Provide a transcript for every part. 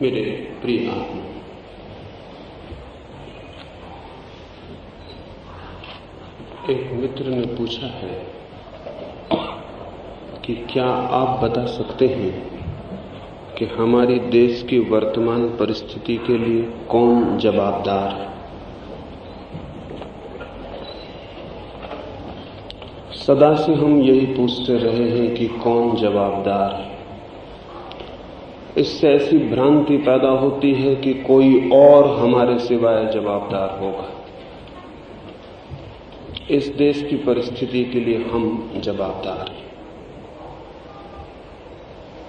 मेरे प्रिय आत्मा, एक मित्र ने पूछा है कि क्या आप बता सकते हैं कि हमारे देश की वर्तमान परिस्थिति के लिए कौन जवाबदार है। सदा से हम यही पूछते रहे हैं कि कौन जवाबदार है। इससे ऐसी भ्रांति पैदा होती है कि कोई और हमारे सिवाय जवाबदार होगा। इस देश की परिस्थिति के लिए हम जवाबदार हैं।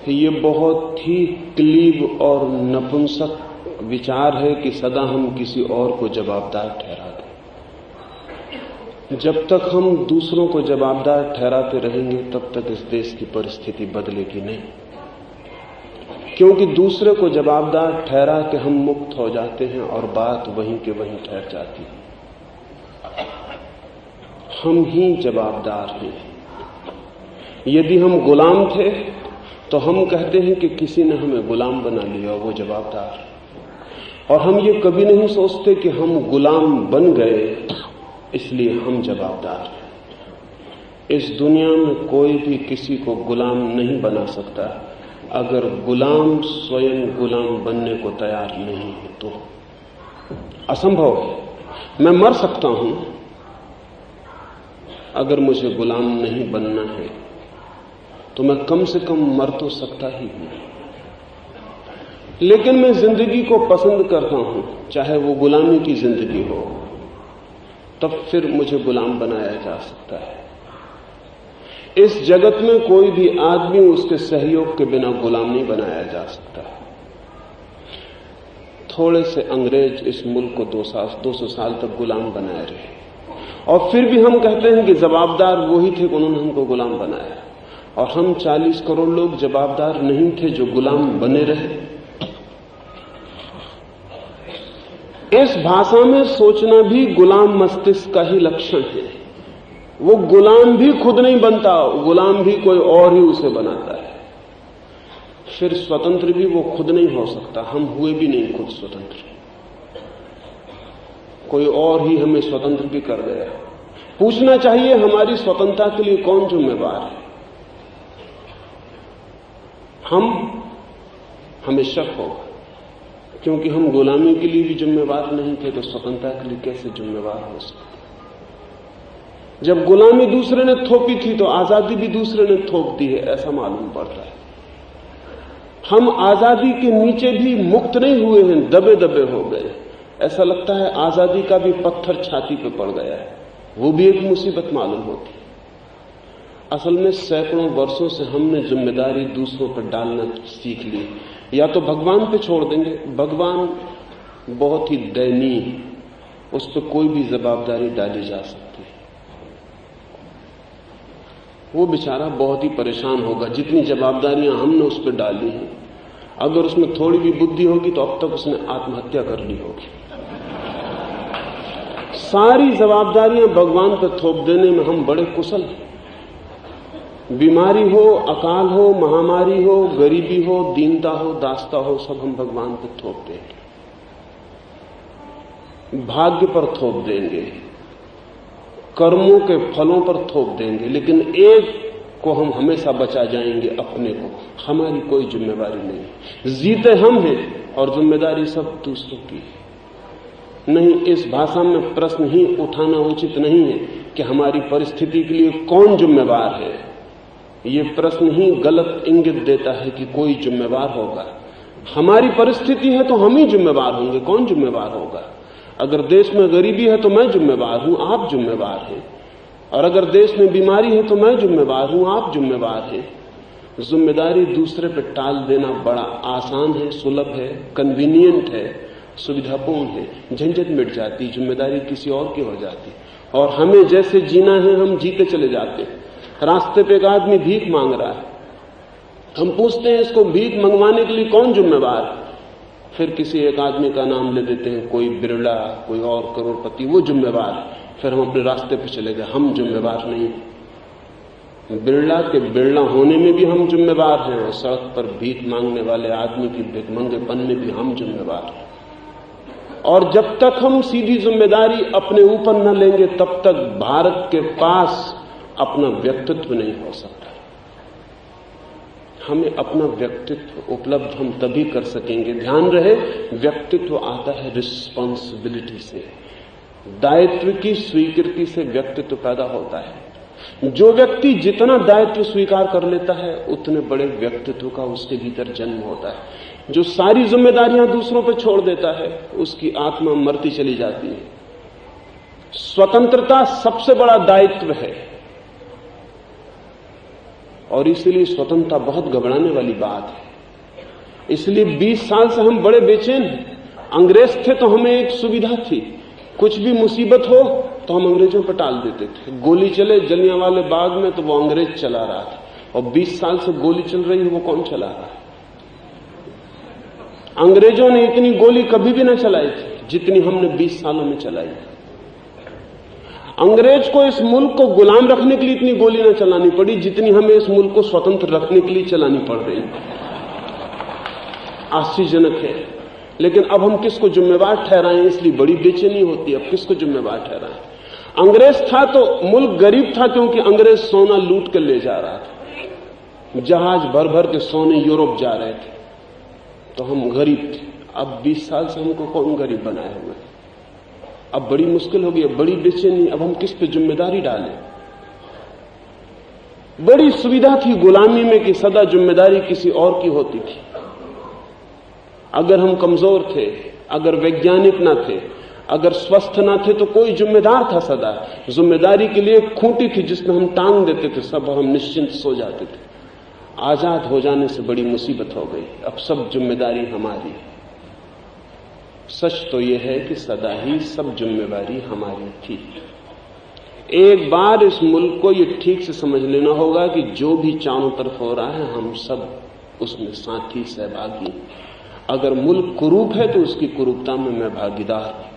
ये बहुत ही क्लीब और नपुंसक विचार है कि सदा हम किसी और को जवाबदार ठहरा दें। जब तक हम दूसरों को जवाबदार ठहराते रहेंगे तब तक इस देश की परिस्थिति बदलेगी नहीं, क्योंकि दूसरे को जवाबदार ठहरा के हम मुक्त हो जाते हैं और बात वहीं के वहीं ठहर जाती है। हम ही जवाबदार हैं। यदि हम गुलाम थे तो हम कहते हैं कि किसी ने हमें गुलाम बना लिया, वो जवाबदार है। और हम ये कभी नहीं सोचते कि हम गुलाम बन गए इसलिए हम जवाबदार हैं। इस दुनिया में कोई भी किसी को गुलाम नहीं बना सकता अगर गुलाम स्वयं गुलाम बनने को तैयार नहीं है तो असंभव है। मैं मर सकता हूं, अगर मुझे गुलाम नहीं बनना है तो मैं कम से कम मर तो सकता ही हूं। लेकिन मैं जिंदगी को पसंद करता हूं, चाहे वो गुलामी की जिंदगी हो, तब फिर मुझे गुलाम बनाया जा सकता है। इस जगत में कोई भी आदमी उसके सहयोग के बिना गुलाम नहीं बनाया जा सकता। थोड़े से अंग्रेज इस मुल्क को 200 साल तक गुलाम बनाए रहे, और फिर भी हम कहते हैं कि जवाबदार वही थे, उन्होंने हमको गुलाम बनाया। और हम 40 करोड़ लोग जवाबदार नहीं थे जो गुलाम बने रहे। इस भाषा में सोचना भी गुलाम मस्तिष्क का ही लक्षण है। वो गुलाम भी खुद नहीं बनता, गुलाम भी कोई और ही उसे बनाता है। फिर स्वतंत्र भी वो खुद नहीं हो सकता। हम हुए भी नहीं खुद स्वतंत्र, कोई और ही हमें स्वतंत्र भी कर गया। पूछना चाहिए हमारी स्वतंत्रता के लिए कौन जिम्मेवार है। हमें शक होगा, क्योंकि हम गुलामी के लिए भी जिम्मेवार नहीं थे तो स्वतंत्रता के लिए कैसे जिम्मेवार हो सकते। जब गुलामी दूसरे ने थोपी थी तो आजादी भी दूसरे ने थोप दी है, ऐसा मालूम पड़ता है। हम आजादी के नीचे भी मुक्त नहीं हुए हैं, दबे दबे हो गए। ऐसा लगता है आजादी का भी पत्थर छाती पे पड़ गया है, वो भी एक मुसीबत मालूम होती है। असल में सैकड़ों वर्षों से हमने जिम्मेदारी दूसरों पर डालना सीख ली। या तो भगवान पे छोड़ देंगे, भगवान बहुत ही दयनीय, उस पर कोई भी जवाबदारी डाली जा सकती है। वो बेचारा बहुत ही परेशान होगा। जितनी जवाबदारियां हमने उस पर डाली हैं, अगर उसमें थोड़ी भी बुद्धि होगी तो अब तक उसने आत्महत्या कर ली होगी। सारी जवाबदारियां भगवान पर थोप देने में हम बड़े कुशल हैं। बीमारी हो, अकाल हो, महामारी हो, गरीबी हो, दीनता हो, दासता हो, सब हम भगवान पर थोप देंगे, भाग्य पर थोप देंगे, कर्मों के फलों पर थोप देंगे। लेकिन एक को हम हमेशा बचा जाएंगे, अपने को। हमारी कोई जिम्मेवारी नहीं। जीते हम हैं और जिम्मेदारी सब दूसरों की है। नहीं, इस भाषा में प्रश्न ही उठाना उचित नहीं है कि हमारी परिस्थिति के लिए कौन जिम्मेवार है। ये प्रश्न ही गलत इंगित देता है कि कोई जिम्मेवार होगा। हमारी परिस्थिति है तो हम ही जिम्मेवार होंगे, कौन जिम्मेवार होगा। अगर देश में गरीबी है तो मैं जिम्मेवार हूं, आप जिम्मेवार हैं। और अगर देश में बीमारी है तो मैं जिम्मेवार हूं, आप जिम्मेवार हैं। जिम्मेदारी दूसरे पर टाल देना बड़ा आसान है, सुलभ है, कन्वीनियंट है, सुविधापूर्ण है। झंझट मिट जाती, जिम्मेदारी किसी और की हो जाती, और हमें जैसे जीना है हम जीते चले जाते हैं। रास्ते पे एक आदमी भीख मांग रहा है, हम पूछते हैं इसको भीख मंगवाने के लिए कौन जिम्मेवार है। फिर किसी एक आदमी का नाम ले देते हैं, कोई बिरला, कोई और करोड़पति, वो जिम्मेवार है। फिर हम अपने रास्ते पे चले गए, हम जिम्मेवार नहीं। बिरला के बिरला होने में भी हम जिम्मेवार हैं और सड़क पर भीख मांगने वाले आदमी की भिखमंगेपन में भी हम जिम्मेवार हैं। और जब तक हम सीधी जिम्मेदारी अपने ऊपर न लेंगे तब तक भारत के पास अपना व्यक्तित्व नहीं हो सकता। हमें अपना व्यक्तित्व उपलब्ध हम तभी कर सकेंगे। ध्यान रहे, व्यक्तित्व आता है रिस्पॉन्सिबिलिटी से, दायित्व की स्वीकृति से व्यक्तित्व पैदा होता है। जो व्यक्ति जितना दायित्व स्वीकार कर लेता है उतने बड़े व्यक्तित्व का उसके भीतर जन्म होता है। जो सारी जिम्मेदारियां दूसरों पर छोड़ देता है उसकी आत्मा मरती चली जाती है। स्वतंत्रता सबसे बड़ा दायित्व है और इसलिए स्वतंत्रता बहुत घबराने वाली बात है। इसलिए 20 साल से हम बड़े बेचैन हैं। अंग्रेज थे तो हमें एक सुविधा थी, कुछ भी मुसीबत हो तो हम अंग्रेजों पर टाल देते थे। गोली चले जलियांवाले बाग में तो वो अंग्रेज चला रहा था, और 20 साल से गोली चल रही है वो कौन चला रहा है? अंग्रेजों ने इतनी गोली कभी भी ना चलाई थी जितनी हमने 20 सालों में चलाई। अंग्रेज को इस मुल्क को गुलाम रखने के लिए इतनी गोली ना चलानी पड़ी जितनी हमें इस मुल्क को स्वतंत्र रखने के लिए चलानी पड़ रही। आश्चर्यजनक है। लेकिन अब हम किसको जिम्मेवार ठहराएं, इसलिए बड़ी बेचैनी होती है। अब किसको जिम्मेवार ठहराएं? अंग्रेज था तो मुल्क गरीब था क्योंकि अंग्रेज सोना लूट कर ले जा रहा था। जहाज भर भर के सोने यूरोप जा रहे थे तो हम गरीब थे। अब 20 साल से हमको कौन गरीब बनाए हुए? अब बड़ी मुश्किल हो गई, अब बड़ी बेचैनी। अब हम किस पे जिम्मेदारी डालें? बड़ी सुविधा थी गुलामी में कि सदा जिम्मेदारी किसी और की होती थी। अगर हम कमजोर थे, अगर वैज्ञानिक ना थे, अगर स्वस्थ ना थे तो कोई जिम्मेदार था। सदा जिम्मेदारी के लिए एक खूंटी थी जिसमें हम टांग देते थे सब और हम निश्चिंत सो जाते थे। आजाद हो जाने से बड़ी मुसीबत हो गई। अब सब जिम्मेदारी हमारी। सच तो यह है कि सदा ही सब जिम्मेवारी हमारी थी। एक बार इस मुल्क को यह ठीक से समझ लेना होगा कि जो भी चारों तरफ हो रहा है हम सब उसमें साथी सहभागी। अगर मुल्क कुरूप है तो उसकी कुरूपता में मैं भागीदार हूं।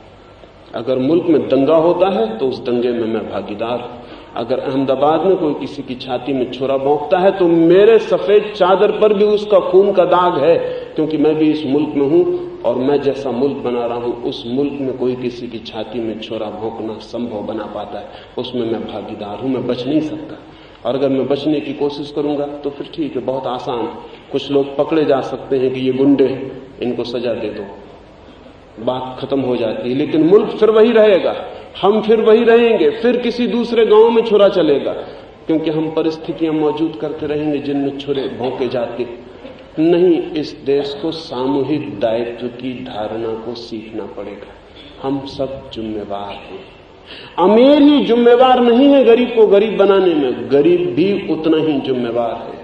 अगर मुल्क में दंगा होता है तो उस दंगे में मैं भागीदार हूं। अगर अहमदाबाद में कोई किसी की छाती में छुरा भोंकता है तो मेरे सफेद चादर पर भी उसका खून का दाग है, क्योंकि मैं भी इस मुल्क में हूं और मैं जैसा मुल्क बना रहा हूं उस मुल्क में कोई किसी की छाती में छुरा भोंकना संभव बना पाता है। उसमें मैं भागीदार हूं, मैं बच नहीं सकता। और अगर मैं बचने की कोशिश करूंगा तो फिर ठीक है, बहुत आसान। कुछ लोग पकड़े जा सकते हैं कि ये गुंडे, इनको सजा दे दो, बात खत्म हो जाती है। लेकिन मुल्क फिर वही रहेगा, हम फिर वही रहेंगे, फिर किसी दूसरे गांव में छुरा चलेगा, क्योंकि हम परिस्थितियां मौजूद करते रहेंगे जिनमें छुरे भोंके जाते नहीं। इस देश को सामूहिक दायित्व की धारणा को सीखना पड़ेगा। हम सब जिम्मेवार हैं। अमीर ही जिम्मेवार नहीं है गरीब को गरीब बनाने में, गरीब भी उतना ही जिम्मेवार है।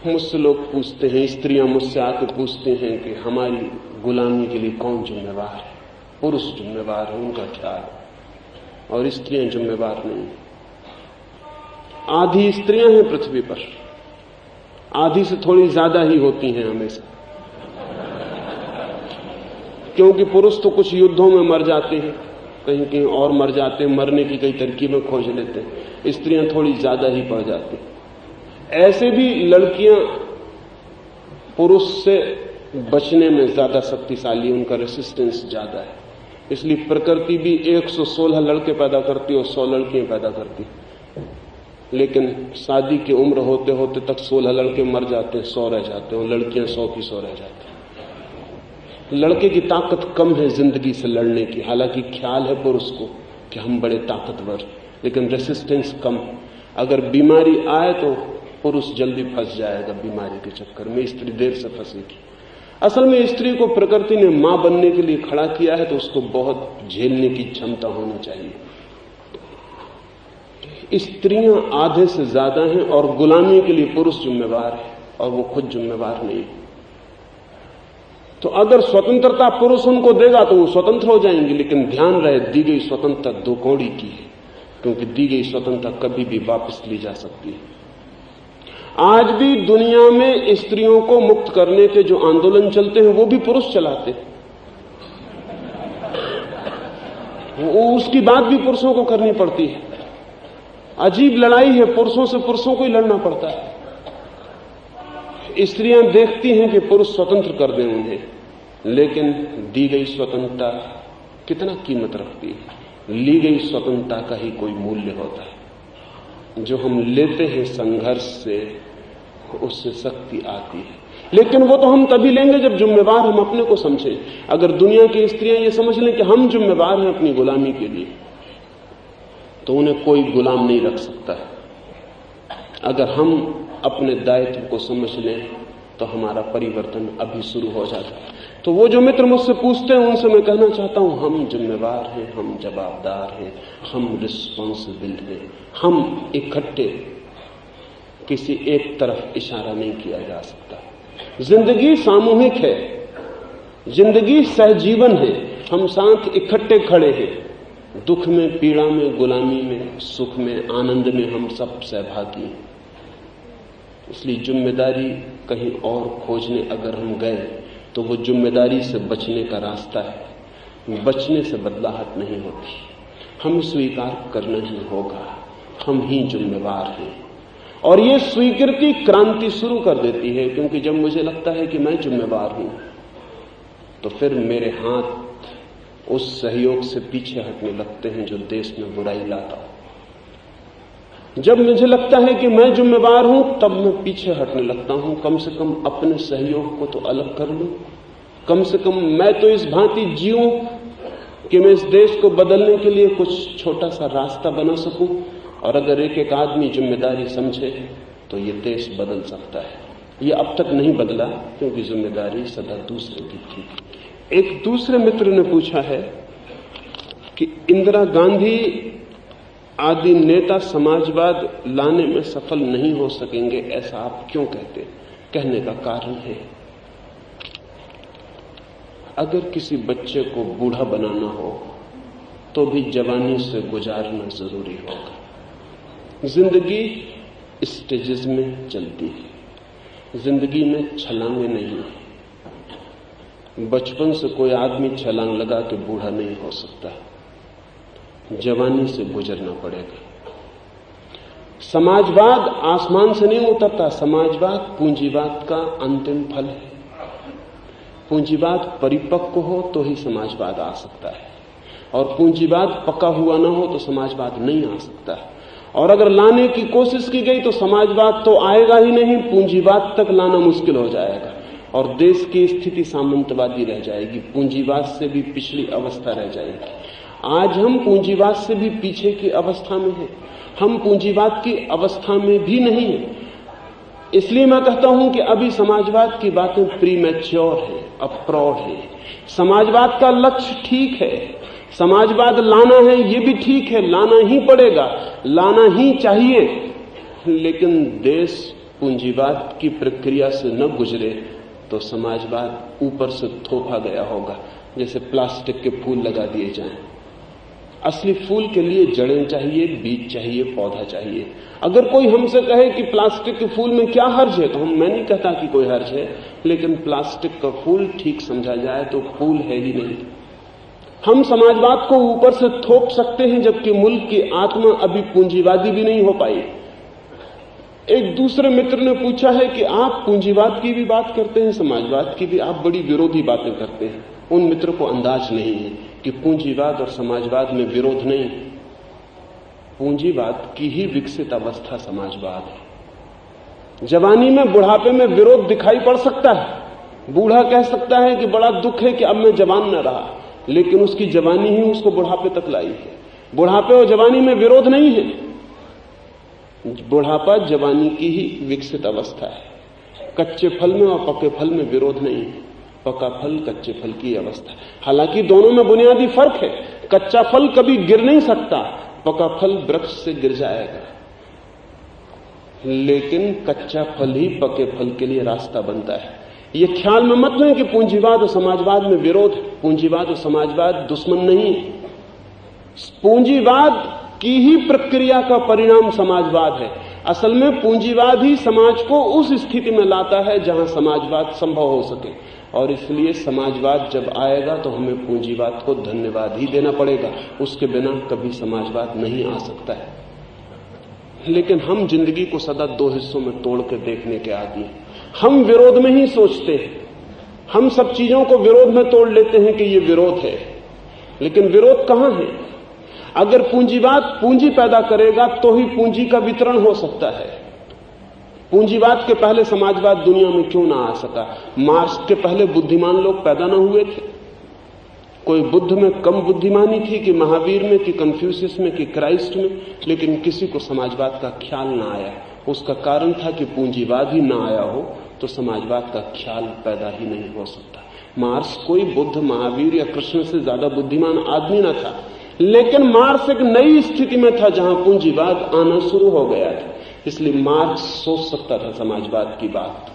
मुझसे लोग पूछते हैं, स्त्रियां मुझसे आकर पूछते हैं कि हमारी गुलामी के लिए कौन जिम्मेवार है? पुरुष जिम्मेवार है, उनका ख्याल, और स्त्रियां जिम्मेवार नहीं। आधी स्त्रियां हैं पृथ्वी पर, आधी से थोड़ी ज्यादा ही होती हैं हमेशा, क्योंकि पुरुष तो कुछ युद्धों में मर जाते हैं, कहीं कहीं और मर जाते हैं, मरने की कई तरकीबें खोज लेते हैं। स्त्रियां थोड़ी ज्यादा ही पड़ जाती हैं। ऐसे भी लड़कियां पुरुष से बचने में ज्यादा शक्तिशाली, उनका रेसिस्टेंस ज्यादा है। इसलिए प्रकृति भी 116 लड़के पैदा करती और 100 लड़कियां पैदा करती, लेकिन शादी की उम्र होते होते तक 16 लड़के मर जाते हैं, 100 रह जाते हैं, और लड़कियां 100 की 100 रह जाती हैं। लड़के की ताकत कम है जिंदगी से लड़ने की, हालांकि ख्याल है पुरुष को कि हम बड़े ताकतवर, लेकिन रेसिस्टेंस कम। अगर बीमारी आए तो पुरुष जल्दी फंस जाएगा बीमारी के चक्कर में, स्त्री देर से फंसेगी। असल में स्त्री को प्रकृति ने मां बनने के लिए खड़ा किया है, तो उसको बहुत झेलने की क्षमता होनी चाहिए। स्त्रियां आधे से ज्यादा हैं और गुलामी के लिए पुरुष जिम्मेवार है और वो खुद जिम्मेवार नहीं। तो अगर स्वतंत्रता पुरुष उनको देगा तो वो स्वतंत्र हो जाएंगे, लेकिन ध्यान रहे दी गई स्वतंत्रता दो कौड़ी की है, क्योंकि दी गई स्वतंत्रता कभी भी वापस ली जा सकती है। आज भी दुनिया में स्त्रियों को मुक्त करने के जो आंदोलन चलते हैं वो भी पुरुष चलाते हैं। वो उसकी बात भी पुरुषों को करनी पड़ती है। अजीब लड़ाई है, पुरुषों से पुरुषों को ही लड़ना पड़ता है। स्त्रियां देखती हैं कि पुरुष स्वतंत्र कर दें उन्हें, लेकिन दी गई स्वतंत्रता कितना कीमत रखती है। ली गई स्वतंत्रता का ही कोई मूल्य होता है। जो हम लेते हैं संघर्ष से, उससे शक्ति आती है। लेकिन वो तो हम तभी लेंगे जब जिम्मेवार हम अपने को समझें। अगर दुनिया की स्त्रियां ये समझ लें कि हम जिम्मेवार हैं अपनी गुलामी के लिए, तो उन्हें कोई गुलाम नहीं रख सकता है। अगर हम अपने दायित्व को समझ लें तो हमारा परिवर्तन अभी शुरू हो जाता है। तो वो जो मित्र मुझसे पूछते हैं, उनसे मैं कहना चाहता हूं, हम जिम्मेवार हैं, हम जवाबदार हैं, हम रिस्पॉन्सिबल हैं। हम इकट्ठे, किसी एक तरफ इशारा नहीं किया जा सकता। जिंदगी सामूहिक है, जिंदगी सहजीवन है। हम साथ इकट्ठे खड़े हैं। दुख में, पीड़ा में, गुलामी में, सुख में, आनंद में हम सब सहभागी हैं। इसलिए जिम्मेदारी कहीं और खोजने अगर हम गए तो वो जिम्मेदारी से बचने का रास्ता है। बचने से बदलाहट नहीं होती। हमें स्वीकार करना ही होगा, हम ही जिम्मेवार हैं। और ये स्वीकृति क्रांति शुरू कर देती है, क्योंकि जब मुझे लगता है कि मैं जिम्मेवार हूं, तो फिर मेरे हाथ उस सहयोग से पीछे हटने लगते हैं जो देश में बुराई लाता हो। जब मुझे लगता है कि मैं जिम्मेवार हूं, तब मैं पीछे हटने लगता हूं। कम से कम अपने सहयोग को तो अलग कर लूं। कम से कम मैं तो इस भांति जीऊं कि मैं इस देश को बदलने के लिए कुछ छोटा सा रास्ता बना सकूं। और अगर एक एक आदमी जिम्मेदारी समझे तो ये देश बदल सकता है। ये अब तक नहीं बदला, क्योंकि जिम्मेदारी सदा दूसरे की थी। एक दूसरे मित्र ने पूछा है कि इंदिरा गांधी आदि नेता समाजवाद लाने में सफल नहीं हो सकेंगे, ऐसा आप क्यों कहते? कहने का कारण है, अगर किसी बच्चे को बूढ़ा बनाना हो तो भी जवानी से गुजारना जरूरी होगा। जिंदगी स्टेजेस में चलती है, जिंदगी में छलांगे नहीं है। बचपन से कोई आदमी छलांग लगा के बूढ़ा नहीं हो सकता, जवानी से गुजरना पड़ेगा। समाजवाद आसमान से नहीं उतरता। समाजवाद पूंजीवाद का अंतिम फल है। पूंजीवाद परिपक्व हो तो ही समाजवाद आ सकता है, और पूंजीवाद पका हुआ ना हो तो समाजवाद नहीं आ सकता है। और अगर लाने की कोशिश की गई तो समाजवाद तो आएगा ही नहीं, पूंजीवाद तक लाना मुश्किल हो जाएगा और देश की स्थिति सामंतवादी रह जाएगी, पूंजीवाद से भी पिछली अवस्था रह जाएगी। आज हम पूंजीवाद से भी पीछे की अवस्था में हैं, हम पूंजीवाद की अवस्था में भी नहीं हैं। इसलिए मैं कहता हूं कि अभी समाजवाद की बातें प्रीमैच्योर है, अप्रौढ़ है। समाजवाद का लक्ष्य ठीक है, समाजवाद लाना है, ये भी ठीक है, लाना ही पड़ेगा, लाना ही चाहिए। लेकिन देश पूंजीवाद की प्रक्रिया से न गुजरे तो समाजवाद ऊपर से थोपा गया होगा, जैसे प्लास्टिक के फूल लगा दिए जाएं। असली फूल के लिए जड़ें चाहिए, बीज चाहिए, पौधा चाहिए। अगर कोई हमसे कहे कि प्लास्टिक के फूल में क्या हर्ज है, तो मैं नहीं कहता कि कोई हर्ज है, लेकिन प्लास्टिक का फूल ठीक समझा जाए तो फूल है ही नहीं। हम समाजवाद को ऊपर से थोप सकते हैं, जबकि मुल्क की आत्मा अभी पूंजीवादी भी नहीं हो पाई। एक दूसरे मित्र ने पूछा है कि आप पूंजीवाद की भी बात करते हैं, समाजवाद की भी, आप बड़ी विरोधी बातें करते हैं। उन मित्र को अंदाज नहीं है कि पूंजीवाद और समाजवाद में विरोध नहीं, पूंजीवाद की ही विकसित अवस्था समाजवाद है। जवानी में, बुढ़ापे में विरोध दिखाई पड़ सकता है। बूढ़ा कह सकता है कि बड़ा दुख है कि अब मैं जवान न रहा, लेकिन उसकी जवानी ही उसको बुढ़ापे तक लाई है। बुढ़ापे और जवानी में विरोध नहीं है, बुढ़ापा जवानी की ही विकसित अवस्था है। कच्चे फल में और पके फल में विरोध नहीं है, पका फल कच्चे फल की अवस्था। हालांकि दोनों में बुनियादी फर्क है। कच्चा फल कभी गिर नहीं सकता, पका फल वृक्ष से गिर जाएगा, लेकिन कच्चा फल ही पके फल के लिए रास्ता बनता है। ये ख्याल में मत लें कि पूंजीवाद और समाजवाद में विरोध। पूंजीवाद और समाजवाद दुश्मन नहीं है, पूंजीवाद की ही प्रक्रिया का परिणाम समाजवाद है। असल में पूंजीवाद ही समाज को उस स्थिति में लाता है जहां समाजवाद संभव हो सके, और इसलिए समाजवाद जब आएगा तो हमें पूंजीवाद को धन्यवाद ही देना पड़ेगा। उसके बिना कभी समाजवाद नहीं आ सकता है। लेकिन हम जिंदगी को सदा दो हिस्सों में तोड़ के देखने के आदमी। हम विरोध में ही सोचते हैं, हम सब चीजों को विरोध में तोड़ लेते हैं कि ये विरोध है, लेकिन विरोध कहां है? अगर पूंजीवाद पूंजी पैदा करेगा तो ही पूंजी का वितरण हो सकता है। पूंजीवाद के पहले समाजवाद दुनिया में क्यों ना आ सका? मार्क्स के पहले बुद्धिमान लोग पैदा ना हुए थे? कोई बुद्ध में कम बुद्धिमानी थी कि महावीर में, कि कन्फ्यूशियस में, कि क्राइस्ट में, लेकिन किसी को समाजवाद का ख्याल ना आया। उसका कारण था कि पूंजीवाद ही ना आया हो तो समाजवाद का ख्याल पैदा ही नहीं हो सकता। मार्क्स कोई बुद्ध, महावीर या कृष्ण से ज्यादा बुद्धिमान आदमी न था, लेकिन मार्क्स एक नई स्थिति में था जहां पूंजीवाद आना शुरू हो गया था, इसलिए मार्क्स सोच सकता था समाजवाद की बात।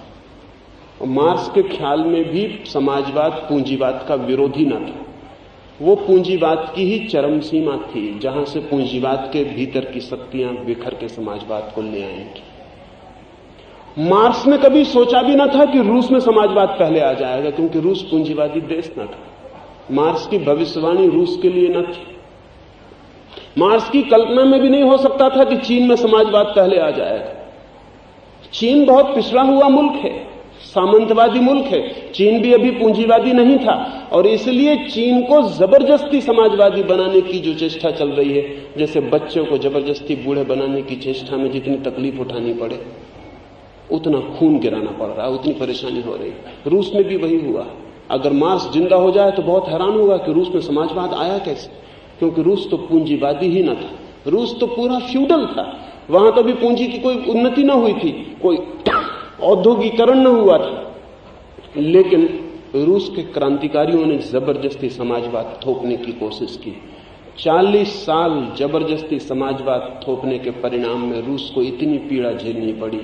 और मार्क्स के ख्याल में भी समाजवाद पूंजीवाद का विरोधी न था, वो पूंजीवाद की ही चरम सीमा थी जहां से पूंजीवाद के भीतर की शक्तियां बिखर के समाजवाद को ले आएंगी। मार्क्स ने कभी सोचा भी न था कि रूस में समाजवाद पहले आ जाएगा, क्योंकि रूस पूंजीवादी देश न था। मार्क्स की भविष्यवाणी रूस के लिए न थी। मार्क्स की कल्पना में भी नहीं हो सकता था कि चीन में समाजवाद पहले आ जाएगा। चीन बहुत पिछड़ा हुआ मुल्क है, सामंतवादी मुल्क है। चीन भी अभी पूंजीवादी नहीं था, और इसलिए चीन को जबरदस्ती समाजवादी बनाने की जो चेष्टा चल रही है, जैसे बच्चों को जबरदस्ती बूढ़े बनाने की चेष्टा में जितनी तकलीफ उठानी पड़े, उतना खून गिराना पड़ रहा है, उतनी परेशानी हो रही है। रूस में भी वही हुआ। अगर मार्क्स जिंदा हो जाए तो बहुत हैरान होगा कि रूस में समाजवाद आया कैसे, क्योंकि रूस तो पूंजीवादी ही न था। रूस तो पूरा फ्यूडल था, वहां तो भी पूंजी की कोई उन्नति न हुई थी, कोई औद्योगिकरण न हुआ था, लेकिन रूस के क्रांतिकारियों ने जबरदस्ती समाजवाद थोपने की कोशिश की। 40 साल जबरदस्ती समाजवाद थोपने के परिणाम में रूस को इतनी पीड़ा झेलनी पड़ी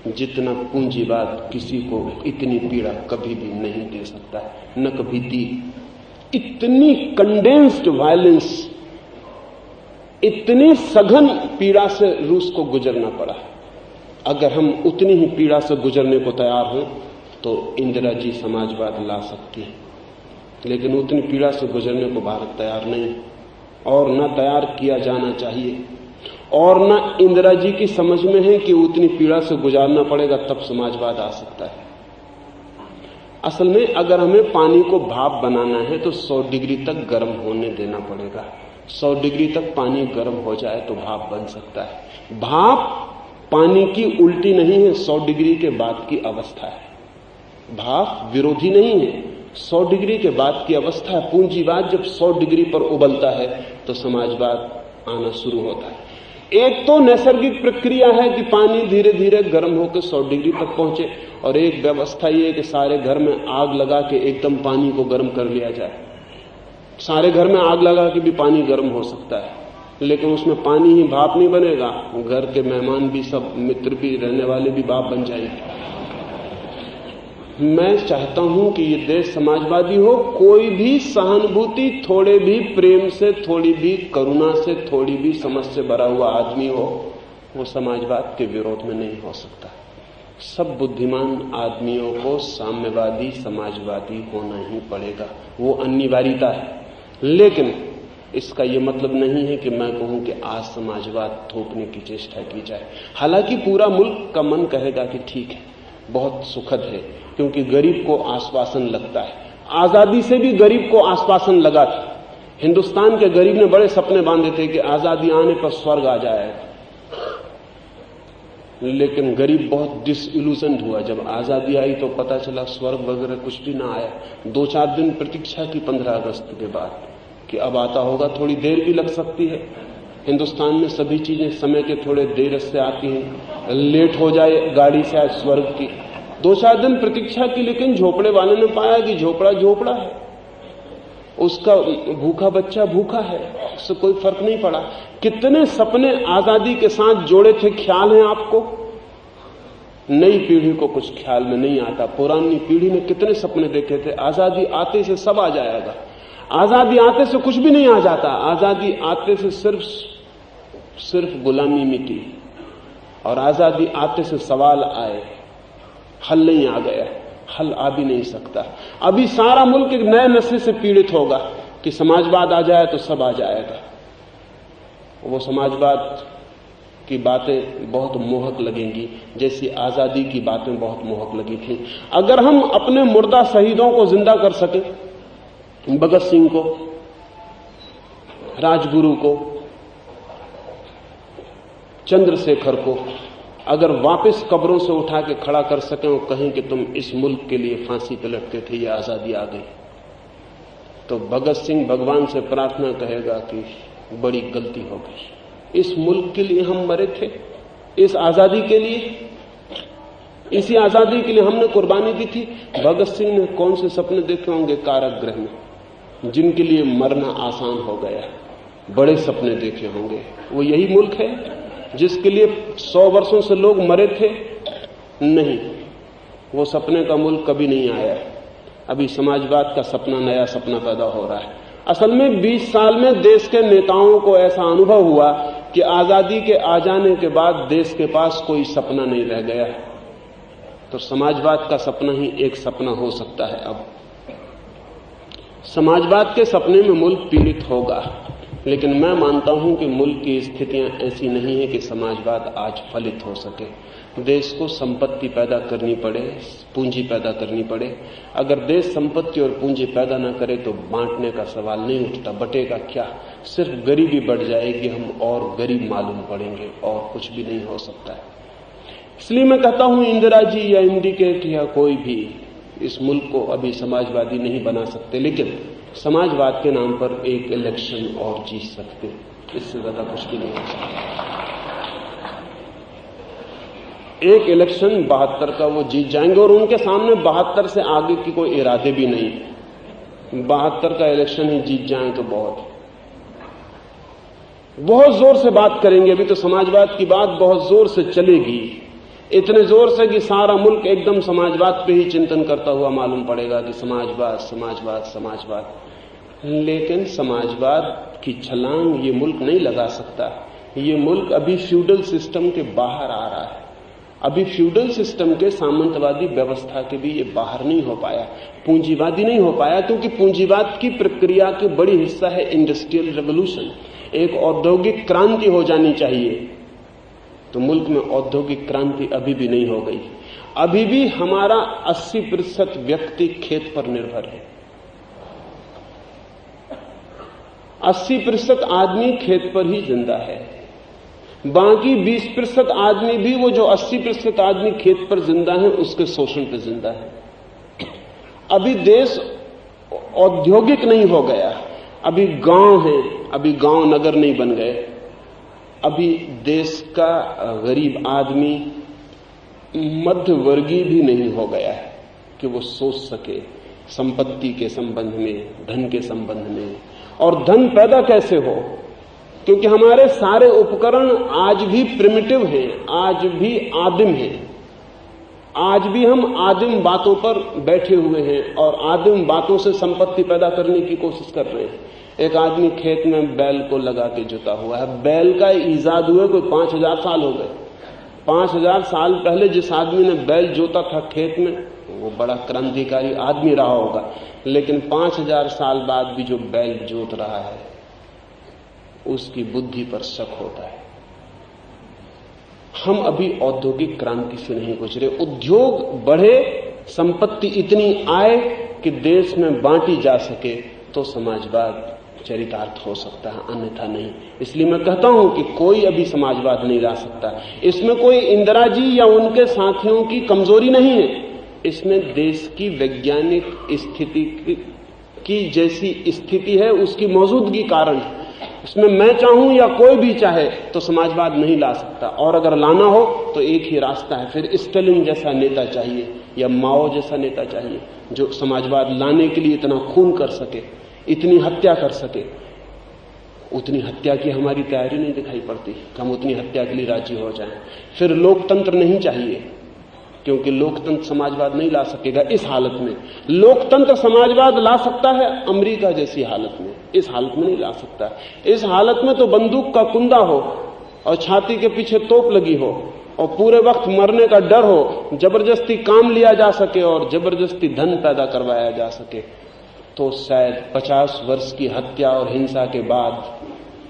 जितना पूंजीवाद किसी को इतनी पीड़ा कभी भी नहीं दे सकता, न कभी दी। इतनी कंडेंस्ड वायलेंस, इतनी सघन पीड़ा से रूस को गुजरना पड़ा। अगर हम उतनी ही पीड़ा से गुजरने को तैयार हों तो इंदिरा जी समाजवाद ला सकती है, लेकिन उतनी पीड़ा से गुजरने को भारत तैयार नहीं, और न तैयार किया जाना चाहिए, और न इंदिरा जी की समझ में है कि उतनी पीड़ा से गुजारना पड़ेगा तब समाजवाद आ सकता है। असल में अगर हमें पानी को भाप बनाना है तो 100 डिग्री तक गर्म होने देना पड़ेगा। 100 डिग्री तक पानी गर्म हो जाए तो भाप बन सकता है। भाप पानी की उल्टी नहीं है, 100 डिग्री के बाद की अवस्था है। भाप विरोधी नहीं है, 100 डिग्री के बाद की अवस्था है। पूंजीवाद जब 100 डिग्री पर उबलता है तो समाजवाद आना शुरू होता है। एक तो नैसर्गिक प्रक्रिया है कि पानी धीरे धीरे गर्म होकर 100 डिग्री तक पहुंचे, और एक व्यवस्था ये है कि सारे घर में आग लगा के एकदम पानी को गर्म कर लिया जाए। सारे घर में आग लगा के भी पानी गर्म हो सकता है, लेकिन उसमें पानी ही भाप नहीं बनेगा, घर के मेहमान भी, सब मित्र भी, रहने वाले भी भाप बन जाएंगे। मैं चाहता हूं कि ये देश समाजवादी हो। कोई भी सहानुभूति, थोड़े भी प्रेम से, थोड़ी भी करुणा से, थोड़ी भी समझ से भरा हुआ आदमी हो, वो समाजवाद के विरोध में नहीं हो सकता। सब बुद्धिमान आदमियों को साम्यवादी, समाजवादी होना ही पड़ेगा, वो अनिवार्यता है। लेकिन इसका यह मतलब नहीं है कि मैं कहूं कि आज समाजवाद थोपने की चेष्टा की जाए। हालांकि पूरा मुल्क का मन कहेगा कि ठीक है, बहुत सुखद है, क्योंकि गरीब को आश्वासन लगता है। आजादी से भी गरीब को आश्वासन लगा था। हिंदुस्तान के गरीब ने बड़े सपने बांधे थे कि आजादी आने पर स्वर्ग आ जाएगा, लेकिन गरीब बहुत डिसइल्यूजन्ड हुआ। जब आजादी आई तो पता चला स्वर्ग वगैरह कुछ भी ना आया। 2-4 दिन प्रतीक्षा की 15 अगस्त के बाद कि अब आता होगा, थोड़ी देर भी लग सकती है। हिंदुस्तान में सभी चीजें समय के थोड़े देर से आती हैं, लेट हो जाए गाड़ी शायद स्वर्ग की। 2-4 दिन प्रतीक्षा की, लेकिन झोपड़े वाले ने पाया कि झोपड़ा झोपड़ा है, उसका भूखा बच्चा भूखा है, उससे कोई फर्क नहीं पड़ा। कितने सपने आजादी के साथ जोड़े थे, ख्याल है आपको? नई पीढ़ी को कुछ ख्याल में नहीं आता। पुरानी पीढ़ी ने कितने सपने देखे थे, आजादी आते से सब आ जाएगा। आजादी आते से कुछ भी नहीं आ जाता। आजादी आते से सिर्फ गुलामी मिटी, और आजादी आते से सवाल आए। हल नहीं आ गया, हल आ भी नहीं सकता। अभी सारा मुल्क एक नए नशे से पीड़ित होगा कि समाजवाद आ जाए तो सब आ जाएगा। वो समाजवाद की बातें बहुत मोहक लगेंगी, जैसी आजादी की बातें बहुत मोहक लगी थी। अगर हम अपने मुर्दा शहीदों को जिंदा कर सके, भगत सिंह को, राजगुरु को, चंद्रशेखर को अगर वापस कब्रों से उठा के खड़ा कर सकें और कहें कि तुम इस मुल्क के लिए फांसी पे लटके थे, ये आजादी आ गई, तो भगत सिंह भगवान से प्रार्थना कहेगा कि बड़ी गलती हो गई। इस मुल्क के लिए हम मरे थे, इस आजादी के लिए, इसी आजादी के लिए हमने कुर्बानी दी थी। भगत सिंह ने कौन से सपने देखे होंगे कारागृह में, जिनके लिए मरना आसान हो गया, बड़े सपने देखे होंगे। वो यही मुल्क है जिसके लिए 100 वर्षों से लोग मरे थे? नहीं, वो सपने का मुल्क कभी नहीं आया। अभी समाजवाद का सपना, नया सपना पैदा हो रहा है। असल में 20 साल में देश के नेताओं को ऐसा अनुभव हुआ कि आजादी के आ जाने के बाद देश के पास कोई सपना नहीं रह गया, तो समाजवाद का सपना ही एक सपना हो सकता है। अब समाजवाद के सपने में मुल्क पीड़ित होगा, लेकिन मैं मानता हूं कि मुल्क की स्थितियां ऐसी नहीं है कि समाजवाद आज फलित हो सके। देश को संपत्ति पैदा करनी पड़े, पूंजी पैदा करनी पड़े। अगर देश संपत्ति और पूंजी पैदा न करे तो बांटने का सवाल नहीं उठता। बटेगा क्या? सिर्फ गरीबी बढ़ जाएगी, हम और गरीब मालूम पड़ेंगे, और कुछ भी नहीं हो सकता है। इसलिए मैं कहता हूं इंदिरा जी या इंडिकेट या कोई भी इस मुल्क को अभी समाजवादी नहीं बना सकते, लेकिन समाजवाद के नाम पर एक इलेक्शन और जीत सकते, इससे ज्यादा कुछ भी नहीं हो सकता। एक इलेक्शन 72 का वो जीत जाएंगे, और उनके सामने 72 से आगे की कोई इरादे भी नहीं। 72 का इलेक्शन ही जीत जाए तो बहुत जोर से बात करेंगे। अभी तो समाजवाद की बात बहुत जोर से चलेगी, इतने जोर से कि सारा मुल्क एकदम समाजवाद पे ही चिंतन करता हुआ मालूम पड़ेगा कि समाजवाद समाजवाद समाजवाद। लेकिन समाजवाद की छलांग ये मुल्क नहीं लगा सकता। ये मुल्क अभी फ्यूडल सिस्टम के बाहर आ रहा है, अभी फ्यूडल सिस्टम के, सामंतवादी व्यवस्था के भी ये बाहर नहीं हो पाया, पूंजीवादी नहीं हो पाया, क्योंकि पूंजीवाद की प्रक्रिया के बड़ी हिस्सा है इंडस्ट्रियल रेवोल्यूशन। एक औद्योगिक क्रांति हो जानी चाहिए, तो मुल्क में औद्योगिक क्रांति अभी भी नहीं हो गई। अभी भी हमारा 80% व्यक्ति खेत पर निर्भर है। 80% आदमी खेत पर ही जिंदा है, बाकी 20% आदमी भी, वो जो 80% आदमी खेत पर जिंदा है उसके शोषण पर जिंदा है। अभी देश औद्योगिक नहीं हो गया, अभी गांव है, अभी गांव नगर नहीं बन गए। अभी देश का गरीब आदमी मध्यवर्गीय भी नहीं हो गया है कि वो सोच सके संपत्ति के संबंध में, धन के संबंध में। और धन पैदा कैसे हो, क्योंकि हमारे सारे उपकरण आज भी प्रिमिटिव हैं, आज भी आदिम हैं। आज भी हम आदिम बातों पर बैठे हुए हैं और आदिम बातों से संपत्ति पैदा करने की कोशिश कर रहे हैं। एक आदमी खेत में बैल को लगा के जुता हुआ है। बैल का ईजाद हुए कोई 5000 साल हो गए। 5000 साल पहले जिस आदमी ने बैल जोता था खेत में, वो बड़ा क्रांतिकारी आदमी रहा होगा, लेकिन 5000 साल बाद भी जो बैल जोत रहा है उसकी बुद्धि पर शक होता है। हम अभी औद्योगिक क्रांति से नहीं गुजरे। उद्योग बढ़े, संपत्ति इतनी आए कि देश में बांटी जा सके, तो समाजवाद चरितार्थ हो सकता है, अन्यथा नहीं। इसलिए मैं कहता हूं कि कोई अभी समाजवाद नहीं ला सकता। इसमें कोई इंदिरा जी या उनके साथियों की कमजोरी नहीं है, इसमें देश की वैज्ञानिक स्थिति की जैसी स्थिति है उसकी मौजूदगी कारण। इसमें मैं चाहूं या कोई भी चाहे तो समाजवाद नहीं ला सकता, और अगर लाना हो तो एक ही रास्ता है, फिर स्टालिन जैसा नेता चाहिए या माओ जैसा नेता चाहिए जो समाजवाद लाने के लिए इतना खून कर सके, इतनी हत्या कर सके। उतनी हत्या की हमारी तैयारी नहीं दिखाई पड़ती कि हम उतनी हत्या के लिए राजी हो जाएं। फिर लोकतंत्र नहीं चाहिए, क्योंकि लोकतंत्र समाजवाद नहीं ला सकेगा इस हालत में। लोकतंत्र समाजवाद ला सकता है अमेरिका जैसी हालत में, इस हालत में नहीं ला सकता। इस हालत में तो बंदूक का कुंदा हो और छाती के पीछे तोप लगी हो और पूरे वक्त मरने का डर हो, जबरदस्ती काम लिया जा सके और जबरदस्ती धन पैदा करवाया जा सके, तो शायद 50 वर्ष की हत्या और हिंसा के बाद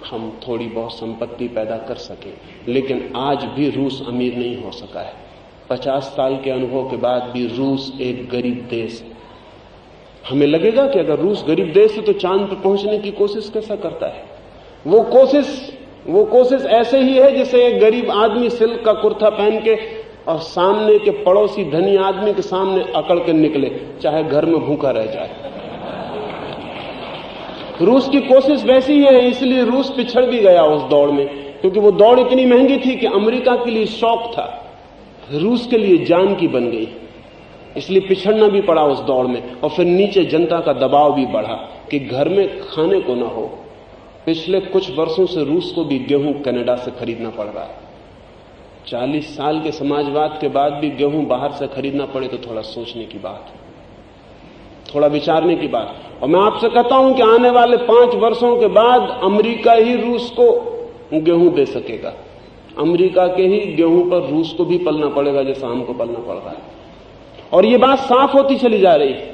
हम थोड़ी बहुत संपत्ति पैदा कर सके, लेकिन आज भी रूस अमीर नहीं हो सका है। 50 साल के अनुभव के बाद भी रूस एक गरीब देश है। हमें लगेगा कि अगर रूस गरीब देश है तो चांद पर पहुंचने की कोशिश कैसा करता है। वो कोशिश ऐसे ही है जैसे एक गरीब आदमी सिल्क का कुर्ता पहन के और सामने के पड़ोसी धनी आदमी के सामने अकड़ के निकले, चाहे घर में भूखा रह जाए। रूस की कोशिश वैसी ही है, इसलिए रूस पिछड़ भी गया उस दौड़ में, क्योंकि वो दौड़ इतनी महंगी थी कि अमेरिका के लिए शौक था, रूस के लिए जान की बन गई, इसलिए पिछड़ना भी पड़ा उस दौड़ में। और फिर नीचे जनता का दबाव भी बढ़ा कि घर में खाने को ना हो। पिछले कुछ वर्षों से रूस को भी गेहूं कनाडा से खरीदना पड़ रहा है। 40 साल के समाजवाद के बाद भी गेहूं बाहर से खरीदना पड़े तो थोड़ा सोचने की बात है, थोड़ा विचारने की बात। और मैं आपसे कहता हूं कि आने वाले 5 वर्षों के बाद अमेरिका ही रूस को गेहूं दे सकेगा। अमेरिका के ही गेहूं पर रूस को भी पलना पड़ेगा जैसा हमको पलना पड़ रहा है। और ये बात साफ होती चली जा रही है,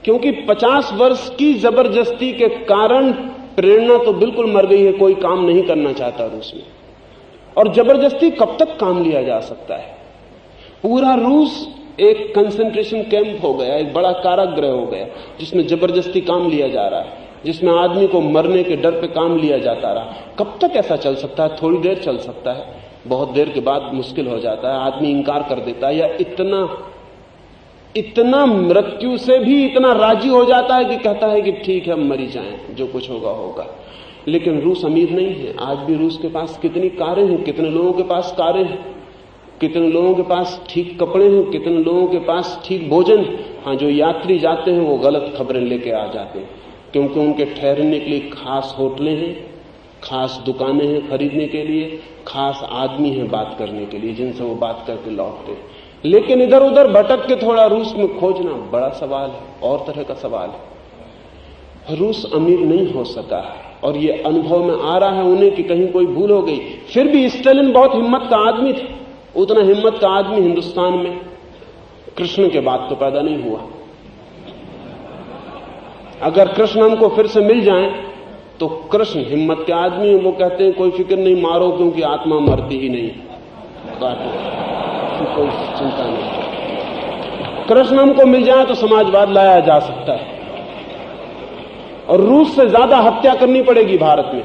क्योंकि 50 वर्ष की जबरदस्ती के कारण प्रेरणा तो बिल्कुल मर गई है। कोई काम नहीं करना चाहता रूस में, और जबरदस्ती कब तक काम लिया जा सकता है। पूरा रूस एक कंसंट्रेशन कैंप हो गया, एक बड़ा कारागृह हो गया जिसमें जबरदस्ती काम लिया जा रहा है, जिसमें आदमी को मरने के डर पे काम लिया जाता रहा। कब तक ऐसा चल सकता है? थोड़ी देर चल सकता है, बहुत देर के बाद मुश्किल हो जाता है, आदमी इंकार कर देता है, या इतना मृत्यु से भी इतना राजी हो जाता है कि कहता है कि ठीक है, हम मरी जाएं, जो कुछ होगा होगा। लेकिन रूस अमीर नहीं है। आज भी रूस के पास कितनी कारें हैं, कितने लोगों के पास कारें हैं, कितने लोगों के पास ठीक कपड़े हैं, कितने लोगों के पास ठीक भोजन। हाँ, जो यात्री जाते हैं वो गलत खबरें लेके आ जाते हैं, क्योंकि उनके ठहरने के लिए खास होटलें हैं, खास दुकानें हैं खरीदने के लिए, खास आदमी हैं बात करने के लिए, जिनसे वो बात करके लौटते हैं। लेकिन इधर उधर भटक के थोड़ा रूस में खोजना बड़ा सवाल है, और तरह का सवाल है। रूस अमीर नहीं हो सका, और ये अनुभव में आ रहा है उन्हें कि कहीं कोई भूल हो गई। फिर भी स्टालिन बहुत हिम्मत का आदमी था, उतना हिम्मत का आदमी हिंदुस्तान में कृष्ण के बाद तो पैदा नहीं हुआ। अगर कृष्ण हमको फिर से मिल जाएं तो कृष्ण हिम्मत के आदमी, वो कहते हैं कोई फिक्र नहीं, मारो, क्योंकि आत्मा मरती ही नहीं, काटो, कोई चिंता नहीं। कृष्ण हमको मिल जाए तो समाजवाद लाया जा सकता है। और रूस से ज्यादा हत्या करनी पड़ेगी भारत में,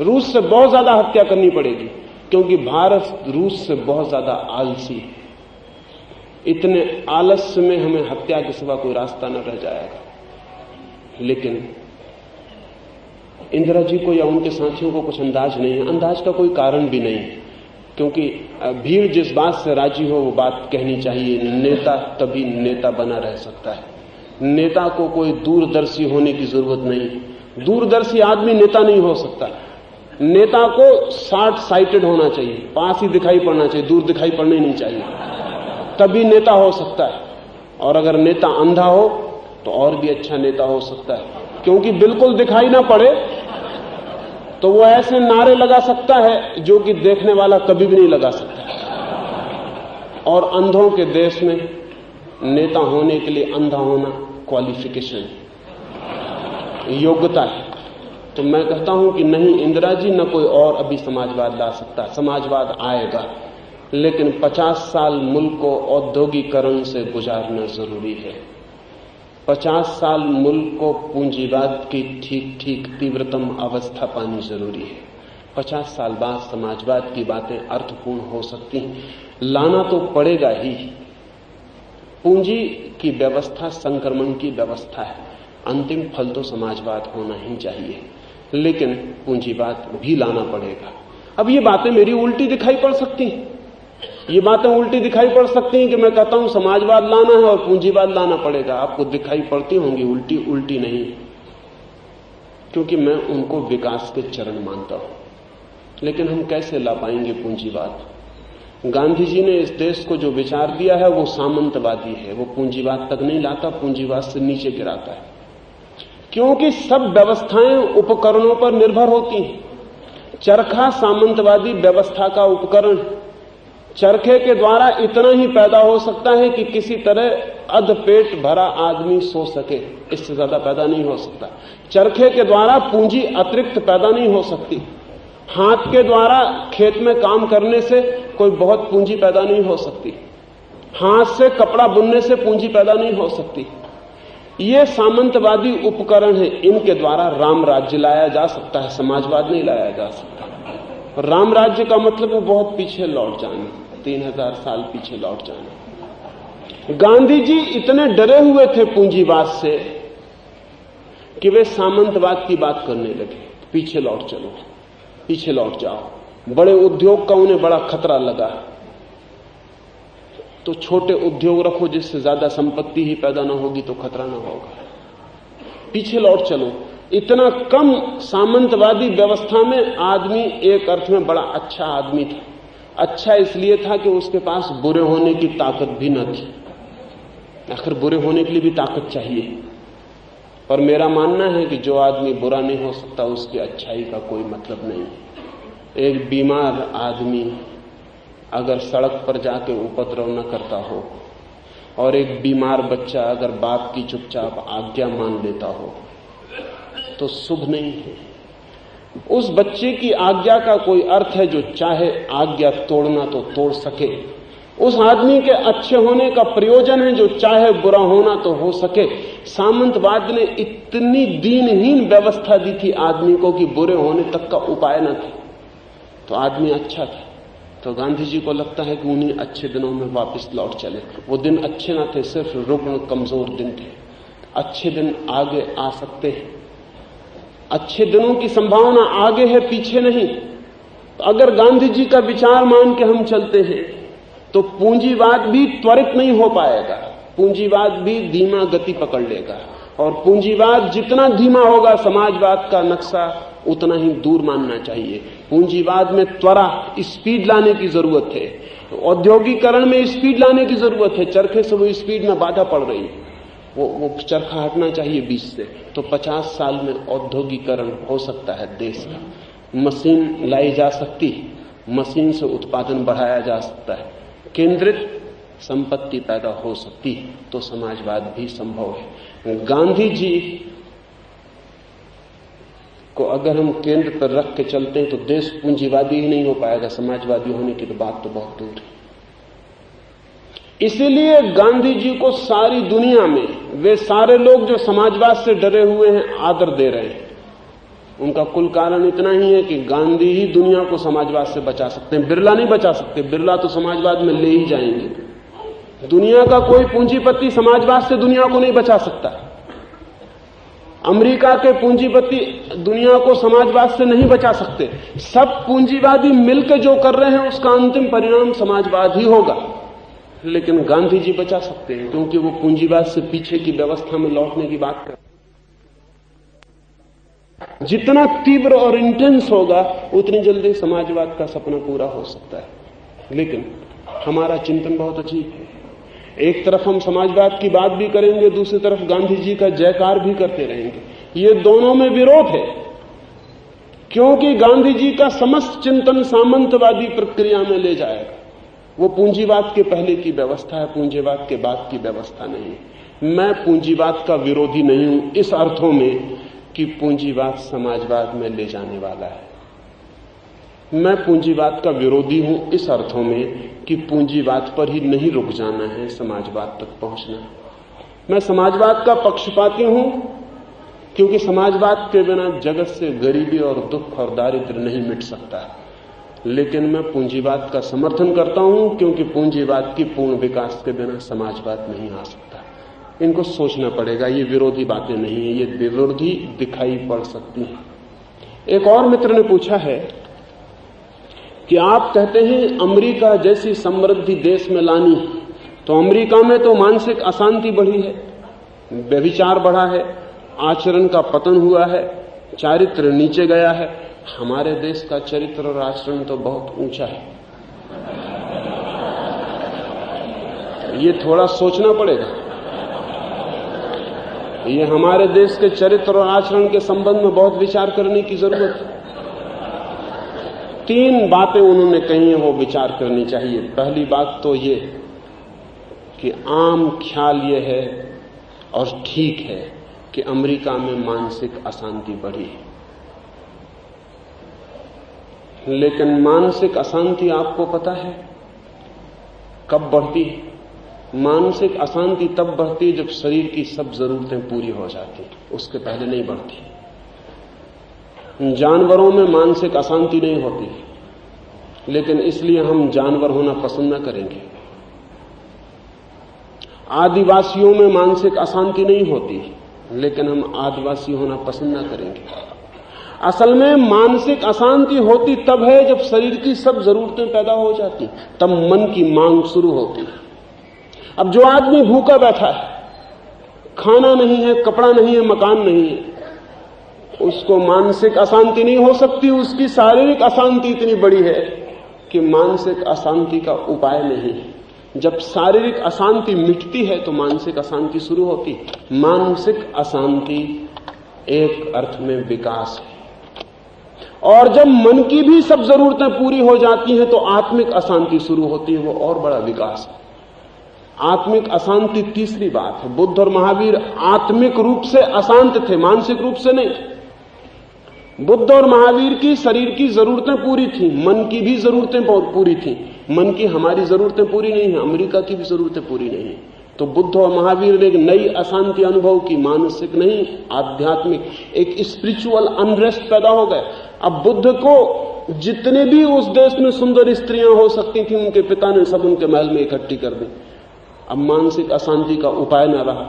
रूस से बहुत ज्यादा हत्या करनी पड़ेगी, क्योंकि भारत रूस से बहुत ज्यादा आलसी है। इतने आलस्य में हमें हत्या के सिवा कोई रास्ता न रह जाएगा। लेकिन इंदिरा जी को या उनके साथियों को कुछ अंदाज नहीं है, अंदाज का कोई कारण भी नहीं है, क्योंकि भीड़ जिस बात से राजी हो वो बात कहनी चाहिए। नेता तभी नेता बना रह सकता है, नेता को कोई दूरदर्शी होने की जरूरत नहीं। दूरदर्शी आदमी नेता नहीं हो सकता। नेता को शॉर्ट साइटेड होना चाहिए, पास ही दिखाई पड़ना चाहिए, दूर दिखाई पड़ना ही नहीं चाहिए, तभी नेता हो सकता है। और अगर नेता अंधा हो तो और भी अच्छा नेता हो सकता है, क्योंकि बिल्कुल दिखाई ना पड़े तो वो ऐसे नारे लगा सकता है जो कि देखने वाला कभी भी नहीं लगा सकता। और अंधों के देश में नेता होने के लिए अंधा होना क्वालिफिकेशन, योग्यता है। तो मैं कहता हूं कि नहीं इंदिरा जी न कोई और अभी समाजवाद ला सकता। समाजवाद आएगा, लेकिन 50 साल मुल्क को औद्योगिकरण से गुजारना जरूरी है। 50 साल मुल्क को पूंजीवाद की ठीक ठीक तीव्रतम अवस्था पानी जरूरी है। 50 साल बाद समाजवाद की बातें अर्थपूर्ण हो सकती हैं। लाना तो पड़ेगा ही। पूंजी की व्यवस्था संक्रमण की व्यवस्था है, अंतिम फल तो समाजवाद होना ही चाहिए, लेकिन पूंजीवाद भी लाना पड़ेगा। अब ये बातें मेरी उल्टी दिखाई पड़ सकती हैं, ये बातें उल्टी दिखाई पड़ सकती हैं कि मैं कहता हूं समाजवाद लाना है और पूंजीवाद लाना पड़ेगा। आपको दिखाई पड़ती होंगी उल्टी, उल्टी नहीं, क्योंकि मैं उनको विकास के चरण मानता हूं। लेकिन हम कैसे ला पाएंगे पूंजीवाद? गांधी जी ने इस देश को जो विचार दिया है वो सामंतवादी है, वो पूंजीवाद तक नहीं लाता, पूंजीवाद से नीचे गिराता है, क्योंकि सब व्यवस्थाएं उपकरणों पर निर्भर होती हैं। चरखा सामंतवादी व्यवस्था का उपकरण, चरखे के द्वारा इतना ही पैदा हो सकता है कि किसी तरह अधपेट भरा आदमी सो सके, इससे ज्यादा पैदा नहीं हो सकता। चरखे के द्वारा पूंजी अतिरिक्त पैदा नहीं हो सकती। हाथ के द्वारा खेत में काम करने से कोई बहुत पूंजी पैदा नहीं हो सकती। हाथ से कपड़ा बुनने से पूंजी पैदा नहीं हो सकती। ये सामंतवादी उपकरण है, इनके द्वारा राम राज्य लाया जा सकता है, समाजवाद नहीं लाया जा सकता। राम राज्य का मतलब है बहुत पीछे लौट जाना, 3000 साल पीछे लौट जाना। गांधी जी इतने डरे हुए थे पूंजीवाद से कि वे सामंतवाद की बात करने लगे। पीछे लौट चलो, पीछे लौट जाओ। बड़े उद्योग का उन्हें बड़ा खतरा लगा, तो छोटे उद्योग रखो जिससे ज्यादा संपत्ति ही पैदा ना होगी तो खतरा ना होगा। पीछे लौट चलो। इतना कम सामंतवादी व्यवस्था में आदमी एक अर्थ में बड़ा अच्छा आदमी था। अच्छा इसलिए था कि उसके पास बुरे होने की ताकत भी न थी। आखिर बुरे होने के लिए भी ताकत चाहिए। पर मेरा मानना है कि जो आदमी बुरा नहीं हो सकता उसकी अच्छाई का कोई मतलब नहीं। एक बीमार आदमी अगर सड़क पर जाके उपद्रव न करता हो और एक बीमार बच्चा अगर बाप की चुपचाप आज्ञा मान लेता हो तो शुभ नहीं है। उस बच्चे की आज्ञा का कोई अर्थ है जो चाहे आज्ञा तोड़ना तो तोड़ सके। उस आदमी के अच्छे होने का प्रयोजन है जो चाहे बुरा होना तो हो सके। सामंतवाद ने इतनी दीनहीन व्यवस्था दी थी आदमी को कि बुरे होने तक का उपाय न था, तो आदमी अच्छा था। तो गांधी जी को लगता है कि उन्हीं अच्छे दिनों में वापस लौट चले। वो दिन अच्छे ना थे, सिर्फ रुग्ण कमजोर दिन थे। अच्छे दिन आगे आ सकते हैं। अच्छे दिनों की संभावना आगे है, पीछे नहीं। तो अगर गांधी जी का विचार मान के हम चलते हैं तो पूंजीवाद भी त्वरित नहीं हो पाएगा। पूंजीवाद भी धीमा गति पकड़ लेगा, और पूंजीवाद जितना धीमा होगा समाजवाद का नक्शा उतना ही दूर मानना चाहिए। पूंजीवाद में त्वरा, स्पीड लाने की जरूरत है। औद्योगिकरण में स्पीड लाने की जरूरत है। चरखे से वो स्पीड में बाधा पड़ रही है, वो चरखा हटना चाहिए बीच से। तो 50 साल में औद्योगिकरण हो सकता है देश का। मशीन लाई जा सकती है, मशीन से उत्पादन बढ़ाया जा सकता है, केंद्रित संपत्ति पैदा हो सकती है, तो समाजवाद भी संभव है। गांधी जी को अगर हम केंद्र पर रख के चलते हैं तो देश पूंजीवादी ही नहीं हो पाएगा, समाजवादी होने की तो बात तो बहुत दूर है। इसीलिए गांधी जी को सारी दुनिया में वे सारे लोग जो समाजवाद से डरे हुए हैं आदर दे रहे हैं। उनका कुल कारण इतना ही है कि गांधी ही दुनिया को समाजवाद से बचा सकते हैं, बिरला नहीं बचा सकते। बिरला तो समाजवाद में ले ही जाएंगे। दुनिया का कोई पूंजीपति समाजवाद से दुनिया को नहीं बचा सकता। अमेरिका के पूंजीपति दुनिया को समाजवाद से नहीं बचा सकते। सब पूंजीवादी मिलकर जो कर रहे हैं उसका अंतिम परिणाम समाजवाद ही होगा। लेकिन गांधी जी बचा सकते हैं क्योंकि वो पूंजीवाद से पीछे की व्यवस्था में लौटने की बात कर। जितना तीव्र और इंटेंस होगा उतनी जल्दी समाजवाद का सपना पूरा हो सकता है। लेकिन हमारा चिंतन बहुत अजीब है। एक तरफ हम समाजवाद की बात भी करेंगे, दूसरी तरफ गांधी जी का जयकार भी करते रहेंगे। ये दोनों में विरोध है, क्योंकि गांधी जी का समस्त चिंतन सामंतवादी प्रक्रिया में ले जाएगा। वो पूंजीवाद के पहले की व्यवस्था है, पूंजीवाद के बाद की व्यवस्था नहीं। मैं पूंजीवाद का विरोधी नहीं हूं इस अर्थों में कि पूंजीवाद समाजवाद में ले जाने वाला है। मैं पूंजीवाद का विरोधी हूं इस अर्थों में कि पूंजीवाद पर ही नहीं रुक जाना है, समाजवाद तक पहुंचना है। मैं समाजवाद का पक्षपाती हूं क्योंकि समाजवाद के बिना जगत से गरीबी और दुख और दारिद्र्य नहीं मिट सकता। लेकिन मैं पूंजीवाद का समर्थन करता हूं क्योंकि पूंजीवाद की पूर्ण विकास के बिना समाजवाद नहीं आ सकता। इनको सोचना पड़ेगा। ये विरोधी बातें नहीं है, ये विरोधी दिखाई पड़ सकती हैं। एक और मित्र ने पूछा है कि आप कहते हैं अमेरिका जैसी समृद्धि देश में लानी, तो अमेरिका में तो मानसिक अशांति बढ़ी है, व्यभिचार बढ़ा है, आचरण का पतन हुआ है, चारित्र नीचे गया है। हमारे देश का चरित्र और आचरण तो बहुत ऊंचा है। ये थोड़ा सोचना पड़ेगा। ये हमारे देश के चरित्र और आचरण के संबंध में बहुत विचार करने की जरूरत है। 3 बातें उन्होंने कही हैं, वो विचार करनी चाहिए। पहली बात तो ये कि आम ख्याल यह है और ठीक है कि अमेरिका में मानसिक अशांति बढ़ी है, लेकिन मानसिक अशांति आपको पता है कब बढ़ती है? मानसिक अशांति तब बढ़ती है जब शरीर की सब जरूरतें पूरी हो जाती, उसके पहले नहीं बढ़ती। जानवरों में मानसिक अशांति नहीं होती, लेकिन इसलिए हम जानवर होना पसंद न करेंगे। आदिवासियों में मानसिक अशांति नहीं होती, लेकिन हम आदिवासी होना पसंद न करेंगे। असल में मानसिक अशांति होती तब है जब शरीर की सब जरूरतें पैदा हो जाती, तब मन की मांग शुरू होती। अब जो आदमी भूखा बैठा है, खाना नहीं है, कपड़ा नहीं है, मकान नहीं है, उसको मानसिक अशांति नहीं हो सकती। उसकी शारीरिक अशांति इतनी बड़ी है कि मानसिक अशांति का उपाय नहीं है। जब शारीरिक अशांति मिटती है तो मानसिक अशांति शुरू होती। मानसिक अशांति एक अर्थ में विकास है, और जब मन की भी सब जरूरतें पूरी हो जाती हैं तो आत्मिक अशांति शुरू होती है, वो और बड़ा विकास है। आत्मिक अशांति तीसरी बात है। बुद्ध और महावीर आत्मिक रूप से अशांत थे, मानसिक रूप से नहीं। बुद्ध और महावीर की शरीर की जरूरतें पूरी थी, मन की भी जरूरतें पूरी थी। मन की हमारी जरूरतें पूरी नहीं है, अमेरिका की भी जरूरतें पूरी नहीं है। तो बुद्ध और महावीर ने एक नई अशांति अनुभव की, मानसिक नहीं आध्यात्मिक, एक स्पिरिचुअल अनरेस्ट पैदा हो गया। अब बुद्ध को जितने भी उस देश में सुंदर स्त्रियां हो सकती थी, उनके पिता ने सब उनके महल में इकट्ठी कर दी। अब मानसिक अशांति का उपाय न रहा।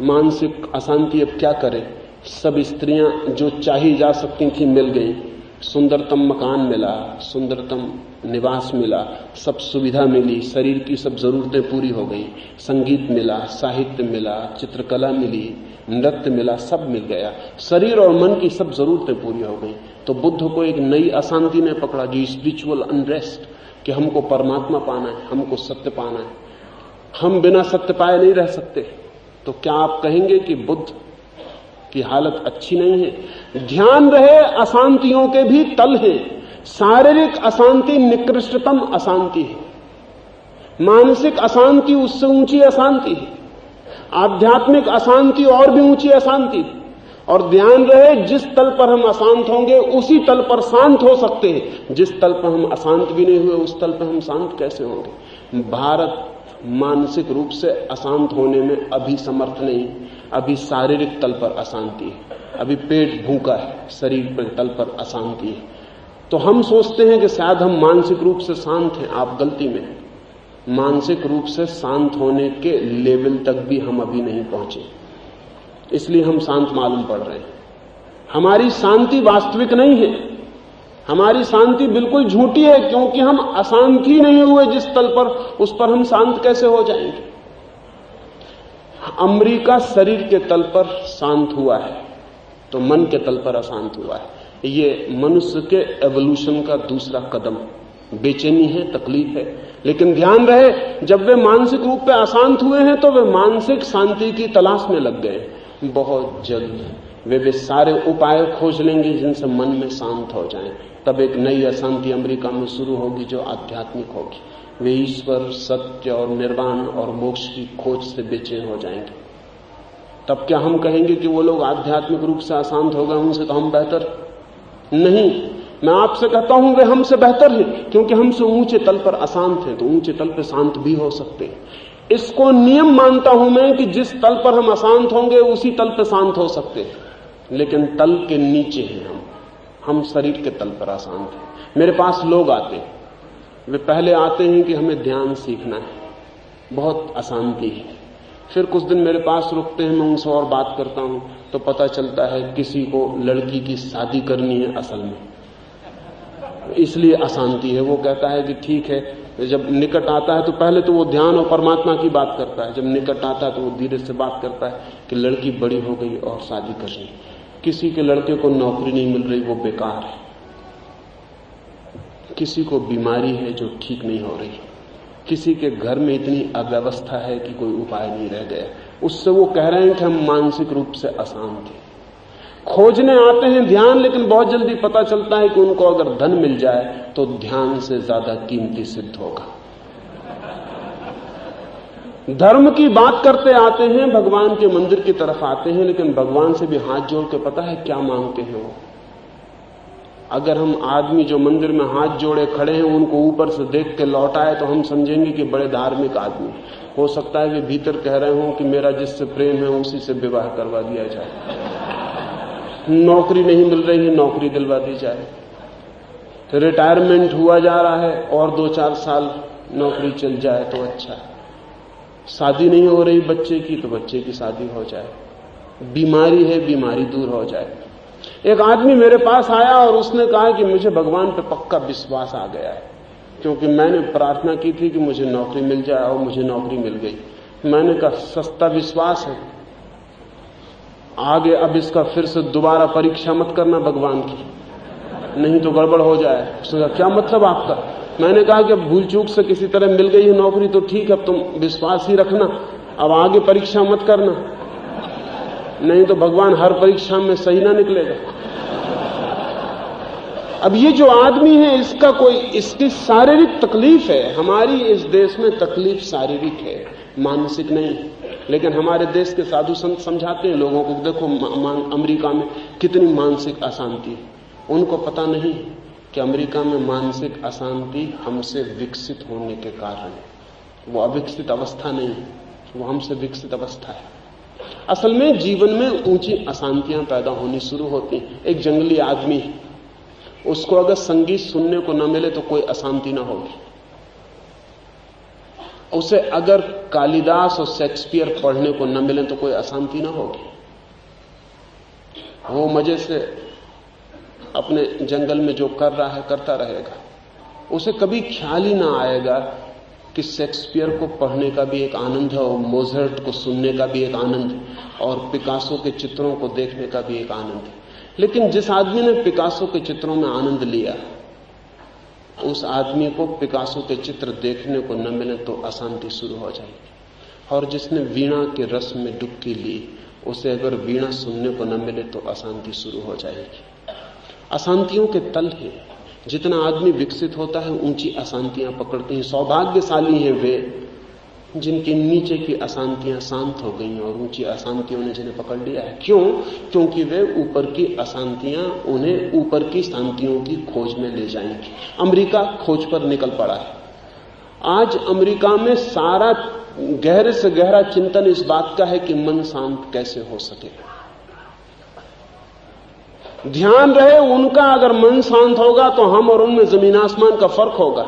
मानसिक अशांति अब क्या करे? सब स्त्रियां जो चाही जा सकती थी मिल गई, सुंदरतम मकान मिला, सुंदरतम निवास मिला, सब सुविधा मिली, शरीर की सब जरूरतें पूरी हो गई, संगीत मिला, साहित्य मिला, चित्रकला मिली, नृत्य मिला, सब मिल गया, शरीर और मन की सब जरूरतें पूरी हो गई। तो बुद्ध को एक नई अशांति ने पकड़ा, जो स्पिरिचुअल अनरेस्ट, कि हमको परमात्मा पाना है, हमको सत्य पाना है, हम बिना सत्य पाए नहीं रह सकते। तो क्या आप कहेंगे कि बुद्ध की हालत अच्छी नहीं है? ध्यान रहे, अशांतियों के भी तल हैं। शारीरिक अशांति निकृष्टतम अशांति है, मानसिक अशांति उससे ऊंची अशांति है, आध्यात्मिक अशांति और भी ऊंची अशांति है। और ध्यान रहे, जिस तल पर हम अशांत होंगे उसी तल पर शांत हो सकते हैं। जिस तल पर हम अशांत भी नहीं हुए उस तल पर हम शांत कैसे होंगे? भारत मानसिक रूप से अशांत होने में अभी समर्थ नहीं। अभी शारीरिक तल पर अशांति है, अभी पेट भूखा है, शरीर पर तल पर अशांति है। तो हम सोचते हैं कि शायद हम मानसिक रूप से शांत हैं। आप गलती में हैं। मानसिक रूप से शांत होने के लेवल तक भी हम अभी नहीं पहुंचे, इसलिए हम शांत मालूम पड़ रहे हैं। हमारी शांति वास्तविक नहीं है, हमारी शांति बिल्कुल झूठी है, क्योंकि हम अशांत ही नहीं हुए जिस तल पर, उस पर हम शांत कैसे हो जाएंगे? अमेरिका शरीर के तल पर शांत हुआ है, तो मन के तल पर अशांत हुआ है। ये मनुष्य के एवोल्यूशन का दूसरा कदम। बेचैनी है, तकलीफ है, लेकिन ध्यान रहे, जब वे मानसिक रूप पे अशांत हुए हैं तो वे मानसिक शांति की तलाश में लग गए। बहुत जल्द वे सारे उपाय खोज लेंगे जिनसे मन में शांत हो जाएं। तब एक नई अशांति अमेरिका में शुरू होगी जो आध्यात्मिक होगी। वे ईश्वर, सत्य और निर्वाण और मोक्ष की खोज से बेचैन हो जाएंगे। तब क्या हम कहेंगे कि वो लोग आध्यात्मिक रूप से अशांत हो गए, उनसे तो हम बेहतर? नहीं, मैं आपसे कहता हूं वे हमसे बेहतर हैं, क्योंकि हमसे ऊंचे तल पर अशांत हैं, तो ऊंचे तल पर शांत भी हो सकते हैं। इसको नियम मानता हूं मैं कि जिस तल पर हम अशांत होंगे उसी तल पर शांत हो सकते हैं, लेकिन तल के नीचे हैं हम शरीर के तल पर अशांत हैं। मेरे पास लोग आते हैं, वे पहले आते हैं कि हमें ध्यान सीखना है, बहुत अशांति है। फिर कुछ दिन मेरे पास रुकते हैं, मैं उनसे और बात करता हूं तो पता चलता है किसी को लड़की की शादी करनी है असल में, इसलिए अशांति है। वो कहता है कि ठीक है, जब निकट आता है तो पहले तो वो ध्यान और परमात्मा की बात करता है, जब निकट आता है तो वो धीरे से बात करता है कि लड़की बड़ी हो गई और शादी करनी। किसी के लड़के को नौकरी नहीं मिल रही, वो बेकार है। किसी को बीमारी है जो ठीक नहीं हो रही, किसी के घर में इतनी अव्यवस्था है कि कोई उपाय नहीं रह गया। उससे वो कह रहे हैं कि हम मानसिक रूप से अशांत हैं। खोजने आते हैं ध्यान, लेकिन बहुत जल्दी पता चलता है कि उनको अगर धन मिल जाए तो ध्यान से ज्यादा कीमती सिद्ध होगा। धर्म की बात करते आते हैं, भगवान के मंदिर की तरफ आते हैं, लेकिन भगवान से भी हाथ जोड़ के पता है क्या मांगते हैं वो? अगर हम आदमी जो मंदिर में हाथ जोड़े खड़े हैं उनको ऊपर से देख के लौट आए तो हम समझेंगे कि बड़े धार्मिक आदमी। हो सकता है वे भीतर कह रहे हों कि मेरा जिससे प्रेम है उसी से विवाह करवा दिया जाए, नौकरी नहीं मिल रही है नौकरी दिलवा दी जाए, रिटायरमेंट हुआ जा रहा है और 2-4 साल नौकरी चल जाए तो अच्छा है, शादी नहीं हो रही बच्चे की तो बच्चे की शादी हो जाए, बीमारी है बीमारी दूर हो जाए। एक आदमी मेरे पास आया और उसने कहा कि मुझे भगवान पे पक्का विश्वास आ गया है, क्योंकि मैंने प्रार्थना की थी कि मुझे नौकरी मिल जाए और मुझे नौकरी मिल गई। मैंने कहा सस्ता विश्वास है, आगे अब इसका फिर से दोबारा परीक्षा मत करना भगवान की, नहीं तो गड़बड़ हो जाए। उसने कहा क्या मतलब आपका? मैंने कहा कि अब भूल चूक से किसी तरह मिल गई है नौकरी तो ठीक है, अब तुम विश्वास ही रखना, अब आगे परीक्षा मत करना, नहीं तो भगवान हर परीक्षा में सही ना निकलेगा। अब ये जो आदमी है इसकी शारीरिक तकलीफ है। हमारी इस देश में तकलीफ शारीरिक है, मानसिक नहीं। लेकिन हमारे देश के साधु संत समझाते हैं लोगों को, देखो अमेरिका में कितनी मानसिक अशांति है। उनको पता नहीं कि अमेरिका में मानसिक अशांति हमसे विकसित होने के कारण है, वो अविकसित अवस्था नहीं है, वो हमसे विकसित अवस्था है। असल में जीवन में ऊंची अशांतियां पैदा होनी शुरू होती हैं। एक जंगली आदमी है, उसको अगर संगीत सुनने को न मिले तो कोई अशांति ना होगी। उसे अगर कालिदास और शेक्सपियर पढ़ने को न मिले तो कोई अशांति ना होगी। वो मजे से अपने जंगल में जो कर रहा है करता रहेगा। उसे कभी ख्याल ही ना आएगा कि शेक्सपियर को पढ़ने का भी एक आनंद है और मोज़ार्ट को सुनने का भी एक आनंद है और पिकासो के चित्रों को देखने का भी एक आनंद है। लेकिन जिस आदमी ने पिकासो के चित्रों में आनंद लिया, उस आदमी को पिकासो के चित्र देखने को न मिले तो अशांति शुरू हो जाएगी। और जिसने वीणा के रस में डुबकी ली, उसे अगर वीणा सुनने को न मिले तो अशांति शुरू हो जाएगी। अशांतियों के तल है। जितना आदमी विकसित होता है ऊंची अशांतियां पकड़ती हैं। सौभाग्यशाली हैं वे जिनके नीचे की अशांतियां शांत हो गई और ऊंची अशांतियों ने जिन्हें पकड़ लिया है। क्यों? क्योंकि वे ऊपर की अशांतियां उन्हें ऊपर की शांतियों की खोज में ले जाएंगी। अमेरिका खोज पर निकल पड़ा है। आज अमेरिका में सारा गहरे से गहरा चिंतन इस बात का है कि मन शांत कैसे हो सके। ध्यान रहे उनका, अगर मन शांत होगा तो हम और उनमें जमीन आसमान का फर्क होगा।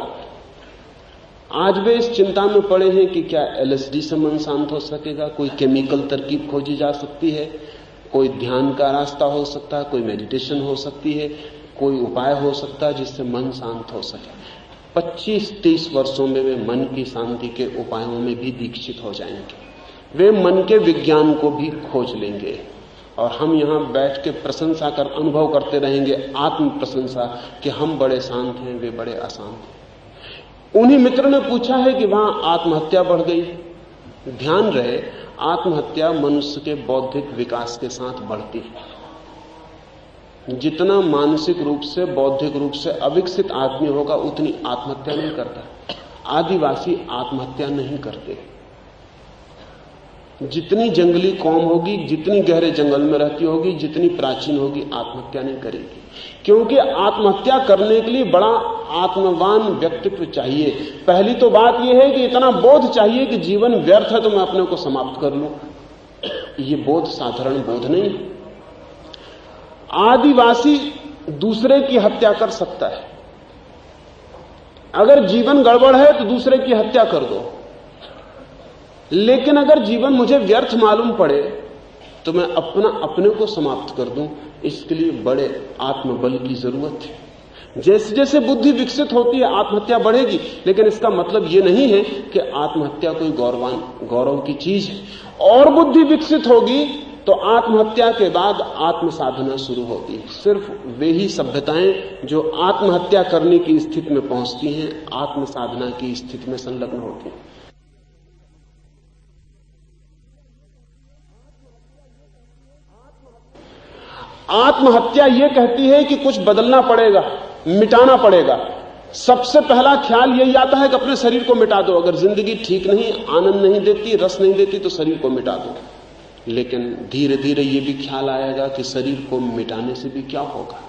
आज वे इस चिंता में पड़े हैं कि क्या एलएसडी से मन शांत हो सकेगा, कोई केमिकल तरकीब खोजी जा सकती है, कोई ध्यान का रास्ता हो सकता है, कोई मेडिटेशन हो सकती है, कोई उपाय हो सकता है जिससे मन शांत हो सके। 25-30 वर्षों में वे मन की शांति के उपायों में भी दीक्षित हो जाएंगे। वे मन के विज्ञान को भी खोज लेंगे और हम यहां बैठ के प्रशंसा कर अनुभव करते रहेंगे, आत्म प्रशंसा, कि हम बड़े शांत हैं, वे बड़े अशांत हैं। उन्हीं मित्र ने पूछा है कि वहां आत्महत्या बढ़ गई। ध्यान रहे, आत्महत्या मनुष्य के बौद्धिक विकास के साथ बढ़ती है। जितना मानसिक रूप से बौद्धिक रूप से अविकसित आदमी होगा उतनी आत्महत्या नहीं करता। आदिवासी आत्महत्या नहीं करते। जितनी जंगली कौम होगी, जितनी गहरे जंगल में रहती होगी, जितनी प्राचीन होगी, आत्महत्या नहीं करेगी। क्योंकि आत्महत्या करने के लिए बड़ा आत्मवान व्यक्तित्व चाहिए। पहली तो बात यह है कि इतना बोध चाहिए कि जीवन व्यर्थ है तो मैं अपने को समाप्त कर लूं। यह बोध साधारण बोध नहीं। आदिवासी दूसरे की हत्या कर सकता है। अगर जीवन गड़बड़ है तो दूसरे की हत्या कर दो, लेकिन अगर जीवन मुझे व्यर्थ मालूम पड़े तो मैं अपने को समाप्त कर दूं। इसके लिए बड़े आत्मबल की जरूरत है। जैसे जैसे बुद्धि विकसित होती है आत्महत्या बढ़ेगी, लेकिन इसका मतलब यह नहीं है कि आत्महत्या कोई गौरव की चीज है। और बुद्धि विकसित होगी तो आत्महत्या के बाद आत्म साधना शुरू होती है। सिर्फ वे ही सभ्यताएं जो आत्महत्या करने की स्थिति में पहुंचती हैं, आत्म साधना की स्थिति में संलग्न होती हैं। आत्महत्या यह कहती है कि कुछ बदलना पड़ेगा, मिटाना पड़ेगा। सबसे पहला ख्याल यही आता है कि अपने शरीर को मिटा दो। अगर जिंदगी ठीक नहीं, आनंद नहीं देती, रस नहीं देती, तो शरीर को मिटा दो। लेकिन धीरे धीरे यह भी ख्याल आएगा कि शरीर को मिटाने से भी क्या होगा।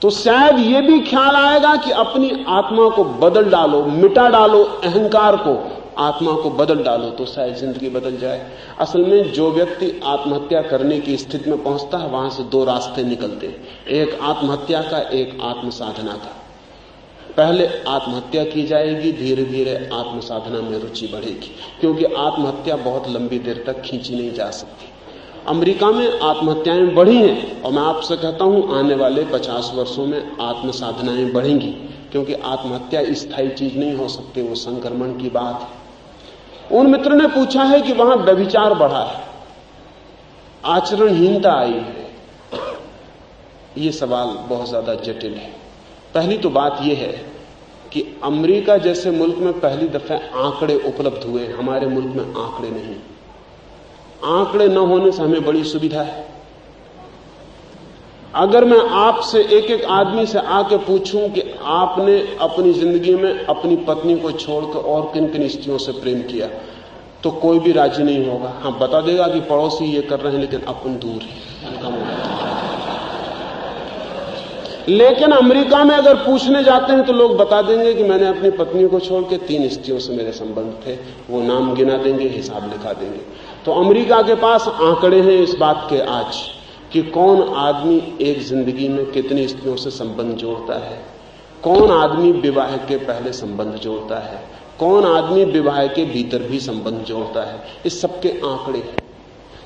तो शायद यह भी ख्याल आएगा कि अपनी आत्मा को बदल डालो, मिटा डालो अहंकार को, आत्मा को बदल डालो, तो शायद जिंदगी बदल जाए। असल में जो व्यक्ति आत्महत्या करने की स्थिति में पहुंचता है, वहां से दो रास्ते निकलते हैं, एक आत्महत्या का, एक आत्म साधना का। पहले आत्महत्या की जाएगी, धीरे धीरे आत्म साधना में रुचि बढ़ेगी, क्योंकि आत्महत्या बहुत लंबी देर तक खींची नहीं जा सकती। अमेरिका में आत्महत्याएं बढ़ी हैं, और मैं आपसे कहता हूं आने वाले 50 वर्षों में आत्म साधनाएं बढ़ेंगी, क्योंकि आत्महत्या स्थायी चीज नहीं हो सकती, वो संक्रमण की बात है। उन मित्र ने पूछा है कि वहां व्यभिचार बढ़ा है, आचरणहीनता आई है। ये सवाल बहुत ज्यादा जटिल है। पहली तो बात यह है कि अमेरिका जैसे मुल्क में पहली दफा आंकड़े उपलब्ध हुए, हमारे मुल्क में आंकड़े नहीं। आंकड़े न होने से हमें बड़ी सुविधा है। अगर मैं आपसे एक एक आदमी से आके पूछूं कि आपने अपनी जिंदगी में अपनी पत्नी को छोड़कर और किन किन स्त्रियों से प्रेम किया, तो कोई भी राजी नहीं होगा। हाँ, बता देगा कि पड़ोसी ये कर रहे हैं, लेकिन अपन दूर है। लेकिन अमेरिका में अगर पूछने जाते हैं तो लोग बता देंगे कि मैंने अपनी पत्नी को छोड़ के 3 स्त्रियों से मेरे संबंध थे। वो नाम गिना देंगे, हिसाब लिखा देंगे। तो अमेरिका के पास आंकड़े हैं इस बात के आज कि कौन आदमी एक जिंदगी में कितनी स्त्रियों से संबंध जोड़ता है, कौन आदमी विवाह के पहले संबंध जोड़ता है, कौन आदमी विवाह के भीतर भी संबंध जोड़ता है। इस सबके आंकड़े हैं।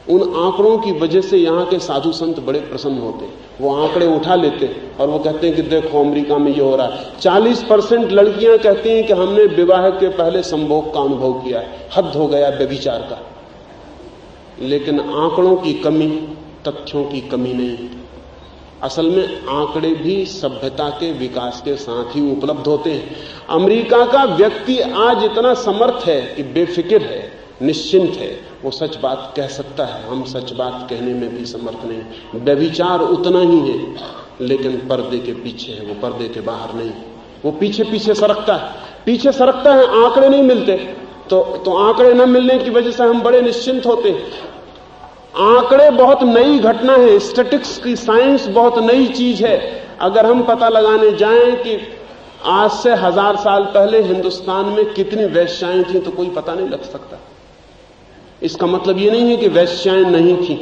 उन आंकड़ों की वजह से यहां के साधु संत बड़े प्रसन्न होते हैं। वो आंकड़े उठा लेते और वो कहते हैं कि देखो अमेरिका में ये हो रहा है। 40% लड़कियां कहती हैं कि हमने विवाह के पहले संभोग का अनुभव किया है, हद हो गया व्यभिचार का। लेकिन आंकड़ों की कमी, तथ्यों की कमी नहीं है। असल में आंकड़े भी सभ्यता के विकास के साथ ही उपलब्ध होते हैं। अमेरिका का व्यक्ति आज इतना समर्थ है कि बेफिक्र है, निश्चिंत है, वो सच बात कह सकता है। हम सच बात कहने में भी समर्थ नहीं। व्यभिचार उतना ही है, लेकिन पर्दे के पीछे है, वो पर्दे के बाहर नहीं। वो पीछे पीछे सरकता है, पीछे सरकता है। आंकड़े नहीं मिलते, तो आंकड़े न मिलने की वजह से हम बड़े निश्चिंत होते हैं। आंकड़े बहुत नई घटना है, स्टैटिक्स की साइंस बहुत नई चीज है। अगर हम पता लगाने जाएं कि आज से 1000 साल पहले हिंदुस्तान में कितनी वेश्याएं थी, तो कोई पता नहीं लग सकता। इसका मतलब यह नहीं है कि वेश्याएं नहीं थी।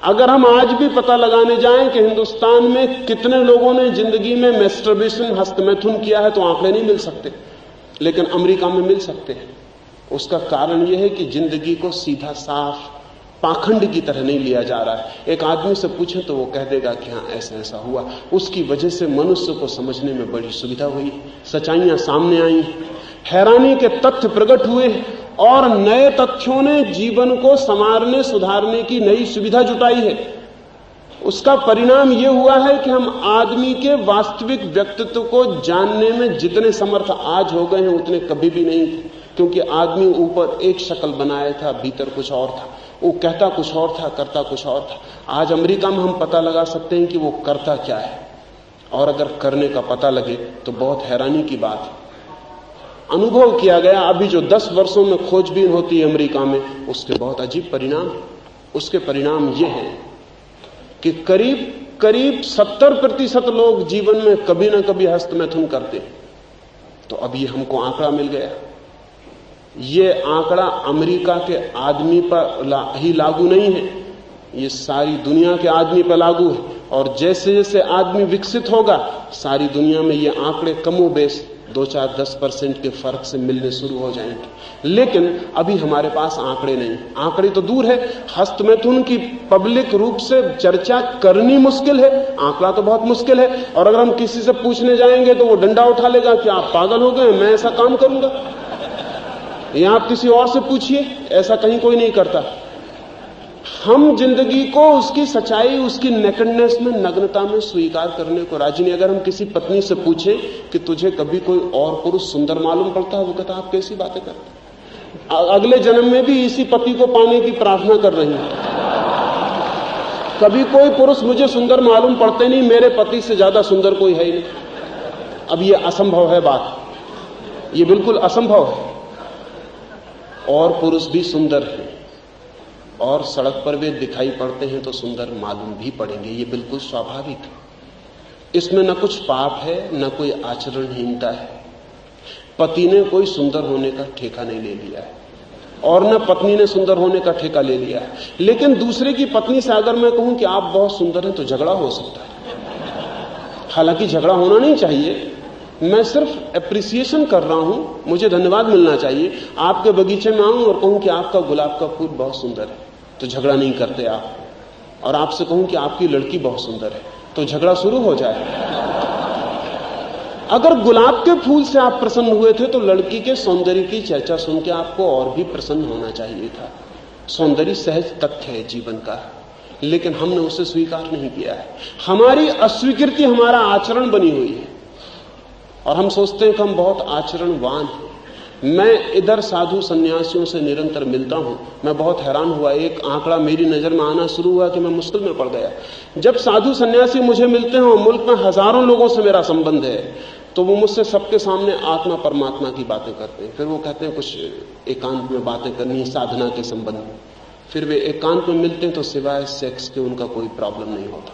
अगर हम आज भी पता लगाने जाएं कि हिंदुस्तान में कितने लोगों ने जिंदगी में मैस्टरबेशन, हस्तमैथुन किया है, तो आंकड़े नहीं मिल सकते, लेकिन अमेरिका में मिल सकते हैं। उसका कारण यह है कि जिंदगी को सीधा साफ पाखंड की तरह नहीं लिया जा रहा है। एक आदमी से पूछे तो वो कह देगा कि हाँ ऐसा ऐसा हुआ। उसकी वजह से मनुष्य को समझने में बड़ी सुविधा हुई, सच्चाइयां सामने आई, हैरानी के तथ्य प्रकट हुए, और नए तथ्यों ने जीवन को संवारने सुधारने की नई सुविधा जुटाई है। उसका परिणाम यह हुआ है कि हम आदमी के वास्तविक व्यक्तित्व को जानने में जितने समर्थ आज हो गए हैं, उतने कभी भी नहीं थे। क्योंकि आदमी ऊपर एक शक्ल बनाया था, भीतर कुछ और था। वो कहता कुछ और था, करता कुछ और था। आज अमेरिका में हम पता लगा सकते हैं कि वो करता क्या है, और अगर करने का पता लगे तो बहुत हैरानी की बात है। अनुभव किया गया, अभी जो 10 वर्षों में खोजबीन होती है अमेरिका में, उसके बहुत अजीब परिणाम। उसके परिणाम ये हैं कि करीब 70% लोग जीवन में कभी ना कभी हस्तमैथुन करते हैं। तो अब ये हमको आंकड़ा मिल गया। ये आंकड़ा अमेरिका के आदमी पर ही लागू नहीं है, ये सारी दुनिया के आदमी पर लागू है। और जैसे जैसे आदमी विकसित होगा, सारी दुनिया में ये आंकड़े कमोबेश 2-4-10% के फर्क से मिलने शुरू हो जाएंगे। लेकिन अभी हमारे पास आंकड़े नहीं। आंकड़े तो दूर है, हस्तमैथुन की पब्लिक रूप से चर्चा करनी मुश्किल है, आंकड़ा तो बहुत मुश्किल है। और अगर हम किसी से पूछने जाएंगे तो वो डंडा उठा लेगा कि आप पागल हो गए, मैं ऐसा काम करूंगा। या आप किसी और से पूछिए, ऐसा कहीं कोई नहीं करता। हम जिंदगी को उसकी सच्चाई, उसकी नेकेडनेस में, नग्नता में स्वीकार करने को राजी नहीं। अगर हम किसी पत्नी से पूछें कि तुझे कभी कोई और पुरुष सुंदर मालूम पड़ता है, वो कहता आप कैसी बातें करते, अगले जन्म में भी इसी पति को पाने की प्रार्थना कर रही है। कभी कोई पुरुष मुझे सुंदर मालूम पड़ते नहीं, मेरे पति से ज्यादा सुंदर कोई है ही नहीं। अब ये असंभव है बात, ये बिल्कुल असंभव है। और पुरुष भी सुंदर हैं और सड़क पर वे दिखाई पड़ते हैं तो सुंदर मालूम भी पड़ेंगे, ये बिल्कुल स्वाभाविक है। इसमें न कुछ पाप है न कोई आचरणहीनता है। पति ने कोई सुंदर होने का ठेका नहीं ले लिया है और न पत्नी ने सुंदर होने का ठेका ले लिया है। लेकिन दूसरे की पत्नी से अगर मैं कहूं कि आप बहुत सुंदर हैं तो झगड़ा हो सकता है। हालांकि झगड़ा होना नहीं चाहिए, मैं सिर्फ एप्रिसिएशन कर रहा हूं, मुझे धन्यवाद मिलना चाहिए। आपके बगीचे में आऊं और कहूं कि आपका गुलाब का फूल बहुत सुंदर है तो झगड़ा नहीं करते आप, और आपसे कहूं कि आपकी लड़की बहुत सुंदर है तो झगड़ा शुरू हो जाए। अगर गुलाब के फूल से आप प्रसन्न हुए थे तो लड़की के सौंदर्य की चर्चा सुन के आपको और भी प्रसन्न होना चाहिए था। सौंदर्य सहज तथ्य है जीवन का, लेकिन हमने उसे स्वीकार नहीं किया है। हमारी अस्वीकृति हमारा आचरण बनी हुई है और हम सोचते हैं कि हम बहुत आचरणवान हैं। मैं इधर साधु सन्यासियों से निरंतर मिलता हूं, मैं बहुत हैरान हुआ। एक आंकड़ा मेरी नजर में आना शुरू हुआ कि मैं मुश्किल में पड़ गया। जब साधु सन्यासी मुझे मिलते हैं और मुल्क में हजारों लोगों से मेरा संबंध है, तो वो मुझसे सबके सामने आत्मा परमात्मा की बातें करते हैं। फिर वो कहते हैं कुछ एकांत में बातें करनी है साधना के संबंध में। फिर वे एकांत में मिलते हैं तो सिवाय सेक्स के उनका कोई प्रॉब्लम नहीं होता।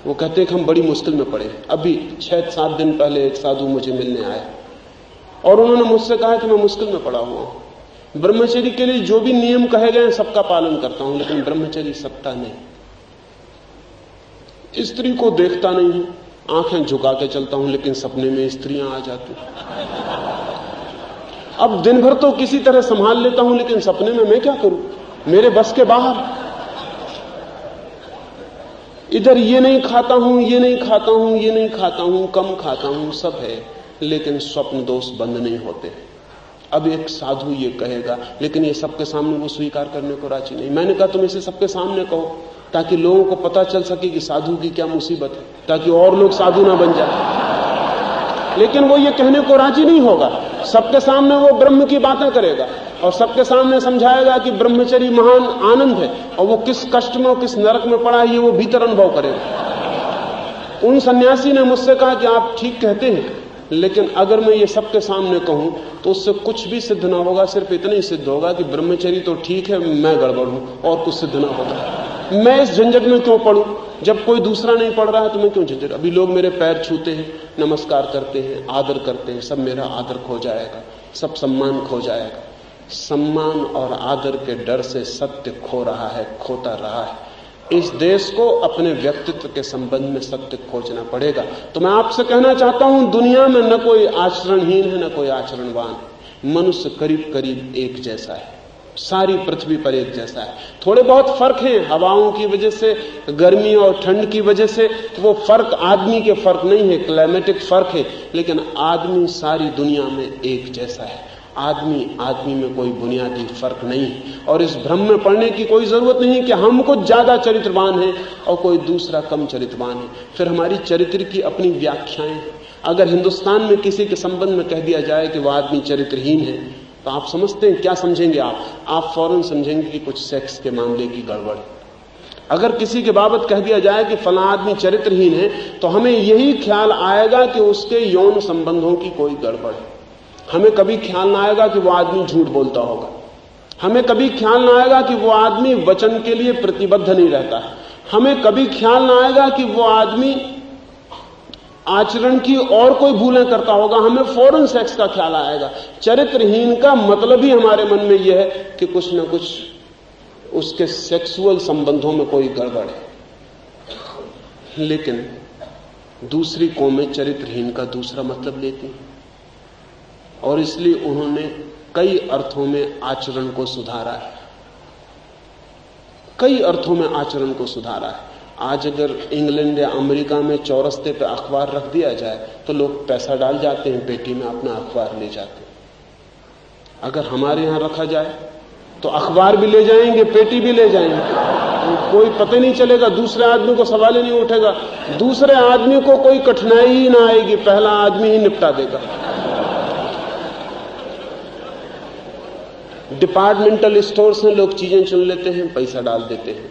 वो कहते हैं कि हम बड़ी मुश्किल में पड़े। अभी 6-7 दिन पहले एक साधु मुझे मिलने आए और उन्होंने मुझसे कहा कि मैं मुश्किल में पड़ा हुआ हूं। ब्रह्मचर्य के लिए जो भी नियम कहे गए सबका पालन करता हूं, लेकिन ब्रह्मचर्य सत्ता नहीं। स्त्री को देखता नहीं हूं, आंखें झुका के चलता हूं, लेकिन सपने में स्त्रियां आ जाती। अब दिन भर तो किसी तरह संभाल लेता हूं, लेकिन सपने में मैं क्या करूं, मेरे बस के बाहर। इधर ये नहीं खाता हूं, ये नहीं खाता हूं, ये नहीं खाता हूं, कम खाता हूं, सब है, लेकिन स्वप्न दोष बंद नहीं होते। अब एक साधु ये कहेगा, लेकिन ये सबके सामने वो स्वीकार करने को राजी नहीं। मैंने कहा तुम इसे सबके सामने कहो ताकि लोगों को पता चल सके कि साधु की क्या मुसीबत है, ताकि और लोग साधु ना बन जाए। लेकिन वो ये कहने को राजी नहीं होगा। सबके सामने वो ब्रह्म की बातें करेगा और सबके सामने समझाएगा कि ब्रह्मचर्य महान आनंद है, और वो किस कष्ट में और किस नरक में पड़ा है ये वो भीतर अनुभव करेगा। उन सन्यासी ने मुझसे कहा कि आप ठीक कहते हैं, लेकिन अगर मैं ये सबके सामने कहूं तो उससे कुछ भी सिद्ध ना होगा। सिर्फ इतना ही सिद्ध होगा कि ब्रह्मचर्य तो ठीक है, मैं गड़बड़ हूं, और कुछ सिद्ध ना होगा। मैं इस झंझट में क्यों पढ़ूं? जब कोई दूसरा नहीं पढ़ रहा है तो मैं क्यों झंझट? अभी लोग मेरे पैर छूते हैं, नमस्कार करते हैं, आदर करते हैं, सब मेरा आदर खो जाएगा, सब सम्मान खो जाएगा। सम्मान और आदर के डर से सत्य खो रहा है, खोता रहा है। इस देश को अपने व्यक्तित्व के संबंध में सत्य खोजना पड़ेगा। तो मैं आपसे कहना चाहता हूं, दुनिया में न कोई आचरणहीन है न कोई आचरणवान है। मनुष्य करीब करीब एक जैसा है, सारी पृथ्वी पर एक जैसा है। थोड़े बहुत फर्क हैं हवाओं की वजह से, गर्मी और ठंड की वजह से। वो फर्क आदमी के फर्क नहीं है, क्लाइमेटिक फर्क है, लेकिन आदमी सारी दुनिया में एक जैसा है। आदमी में कोई बुनियादी फर्क नहीं है। और इस भ्रम में पड़ने की कोई जरूरत नहीं कि हम कुछ ज्यादा चरित्रवान हैं और कोई दूसरा कम चरित्रवान है। फिर हमारी चरित्र की अपनी व्याख्याएं हैं। अगर हिंदुस्तान में किसी के संबंध में कह दिया जाए कि वह आदमी चरित्रहीन है, तो आप समझते हैं क्या समझेंगे? आप फौरन समझेंगे कि कुछ सेक्स के मामले की गड़बड़ है। अगर किसी के बाबत कह दिया जाए कि फला आदमी चरित्रहीन है, तो हमें यही ख्याल आएगा कि उसके यौन संबंधों की कोई गड़बड़ है। हमें कभी ख्याल ना आएगा कि वो आदमी झूठ बोलता होगा। हमें कभी ख्याल ना आएगा कि वो आदमी वचन के लिए प्रतिबद्ध नहीं रहता है। हमें कभी ख्याल ना आएगा कि वो आदमी आचरण की और कोई भूलें करता होगा। हमें फौरन सेक्स का ख्याल आएगा। चरित्रहीन का मतलब ही हमारे मन में यह है कि कुछ ना कुछ उसके सेक्सुअल संबंधों में कोई गड़बड़ है। लेकिन दूसरी कौमें चरित्रहीन का दूसरा मतलब लेती हैं, और इसलिए उन्होंने कई अर्थों में आचरण को सुधारा है। कई अर्थों में आचरण को सुधारा है। आज अगर इंग्लैंड या अमेरिका में चौरस्ते पे अखबार रख दिया जाए तो लोग पैसा डाल जाते हैं पेटी में, अपना अखबार ले जाते हैं। अगर हमारे यहां रखा जाए तो अखबार भी ले जाएंगे, पेटी भी ले जाएंगे, तो कोई पता नहीं चलेगा, दूसरे आदमी को सवाल ही नहीं उठेगा, दूसरे आदमी को कोई कठिनाई ही ना आएगी, पहला आदमी ही निपटा देगा। डिपार्टमेंटल स्टोर से लोग चीजें चुन लेते हैं, पैसा डाल देते हैं।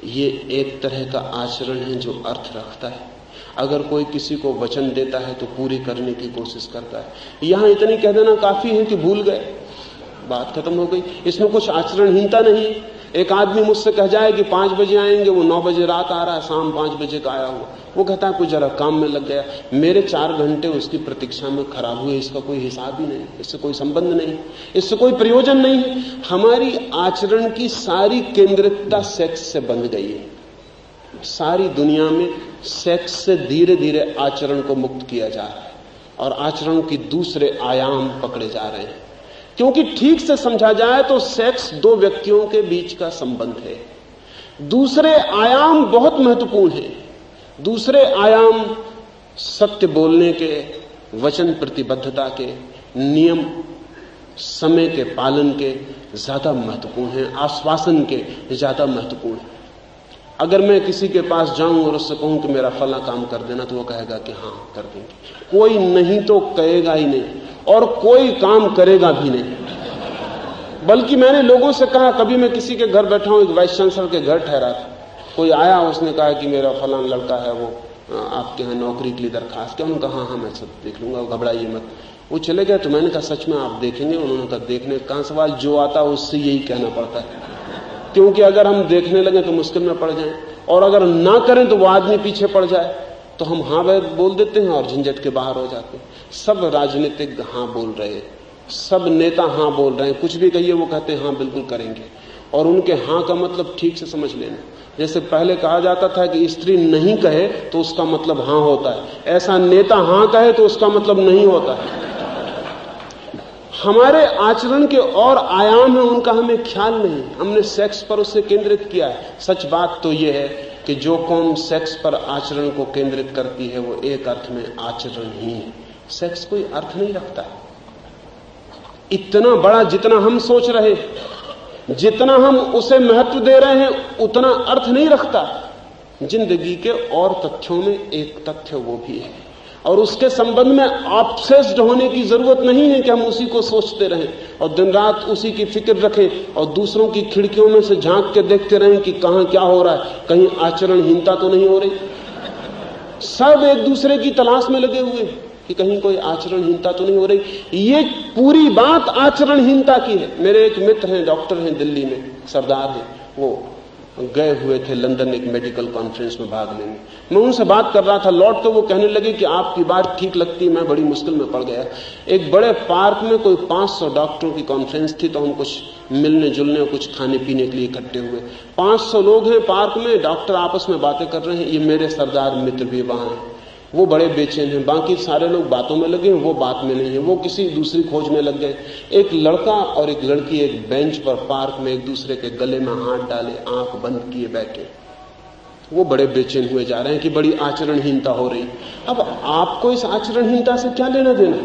ये एक तरह का आचरण है जो अर्थ रखता है। अगर कोई किसी को वचन देता है तो पूरी करने की कोशिश करता है। यहां इतनी कह देना काफी है कि भूल गए, बात खत्म हो गई। इसमें कुछ आचरणहीनता नहीं है। एक आदमी मुझसे कह जाए कि 5 बजे आएंगे, वो 9 बजे रात आ रहा है, शाम 5 बजे का आया हुआ, वो कहता है कुछ जरा काम में लग गया, मेरे 4 घंटे उसकी प्रतीक्षा में खराब हुए, इसका कोई हिसाब ही नहीं, इससे कोई संबंध नहीं, इससे कोई प्रयोजन नहीं है। हमारी आचरण की सारी केंद्रितता सेक्स से बंध गई है। सारी दुनिया में सेक्स से धीरे धीरे आचरण को मुक्त किया जा रहा है और आचरण की दूसरे आयाम पकड़े जा रहे हैं। क्योंकि ठीक से समझा जाए तो सेक्स 2 व्यक्तियों के बीच का संबंध है। दूसरे आयाम बहुत महत्वपूर्ण हैं। दूसरे आयाम सत्य बोलने के, वचन प्रतिबद्धता के, नियम समय के पालन के ज्यादा महत्वपूर्ण हैं, आश्वासन के ज्यादा महत्वपूर्ण हैं। अगर मैं किसी के पास जाऊं और उससे कहूं कि मेरा फला काम कर देना, तो वो कहेगा कि हाँ कर देंगे। कोई नहीं तो कहेगा ही नहीं और कोई काम करेगा भी नहीं। बल्कि मैंने लोगों से कहा, कभी मैं किसी के घर बैठा हूं, एक वाइस चांसलर के घर ठहरा था, कोई आया, उसने कहा कि मेरा फलाना लड़का है, वो आपके यहाँ नौकरी के लिए दरखास्त क्या? उन्होंने कहा हाँ मैं सब देख लूंगा, घबराइए मत। वो चले गए। तो मैंने कहा सच में आप देखेंगे? उन्होंने कहा देखने का सवाल, जो आता है उससे यही कहना पड़ता है, क्योंकि अगर हम देखने लगे तो मुश्किल में पड़ जाएं, और अगर ना करें तो वो आदमी पीछे पड़ जाए, तो हम हाँ बोल देते हैं और झंझट के बाहर हो जाते हैं। सब राजनीतिक हाँ बोल रहे हैं, सब नेता हाँ बोल रहे हैं, कुछ भी कहिए वो कहते हैं हाँ बिल्कुल करेंगे, और उनके हाँ का मतलब ठीक से समझ लेना। जैसे पहले कहा जाता था कि स्त्री नहीं कहे तो उसका मतलब हाँ होता है, ऐसा नेता हाँ कहे तो उसका मतलब नहीं होता है। हमारे आचरण के और आयाम हैं, उनका हमें ख्याल नहीं, हमने सेक्स पर उसे केंद्रित किया है। सच बात तो यह है कि जो कौम सेक्स पर आचरण को केंद्रित करती है वो एक अर्थ में आचरण ही है। सेक्स कोई अर्थ नहीं रखता है। इतना बड़ा जितना हम सोच रहे, जितना हम उसे महत्व दे रहे हैं, उतना अर्थ नहीं रखता। जिंदगी के और तथ्यों में एक तथ्य वो भी है, और उसके संबंध में ऑब्सेस्ड होने की जरूरत नहीं है कि हम उसी को सोचते रहें और दिन रात उसी की फिक्र रखें और दूसरों की खिड़कियों में से झांक के देखते रहें कि कहां क्या हो रहा है, कहीं आचरणहीनता तो नहीं हो रही। सब एक दूसरे की तलाश में लगे हुए कि कहीं कोई आचरणहीनता तो नहीं हो रही। ये पूरी बात आचरणहीनता की है। मेरे एक मित्र हैं, डॉक्टर हैं, दिल्ली में सरदार हैं, वो गए हुए थे लंदन एक मेडिकल कॉन्फ्रेंस में भाग लेने। मैं उनसे बात कर रहा था, लौट तो वो कहने लगे कि आपकी बात ठीक लगती है, मैं बड़ी मुश्किल में पड़ गया। एक बड़े पार्क में कोई 500 डॉक्टरों की कॉन्फ्रेंस थी, तो हम कुछ मिलने जुलने और कुछ खाने पीने के लिए इकट्ठे हुए। 500 लोग हैं पार्क में, डॉक्टर आपस में बातें कर रहे हैं। ये मेरे सरदार मित्र भी वहां हैं, वो बड़े बेचैन हैं। बाकी सारे लोग बातों में लगे हैं, वो बात में नहीं है, वो किसी दूसरी खोज में लग गए। एक लड़का और एक लड़की एक बेंच पर पार्क में एक दूसरे के गले में हाथ डाले, आंख बंद किए बैठे। वो बड़े बेचैन हुए जा रहे हैं कि बड़ी आचरणहीनता हो रही। अब आपको इस आचरणहीनता से क्या लेना देना?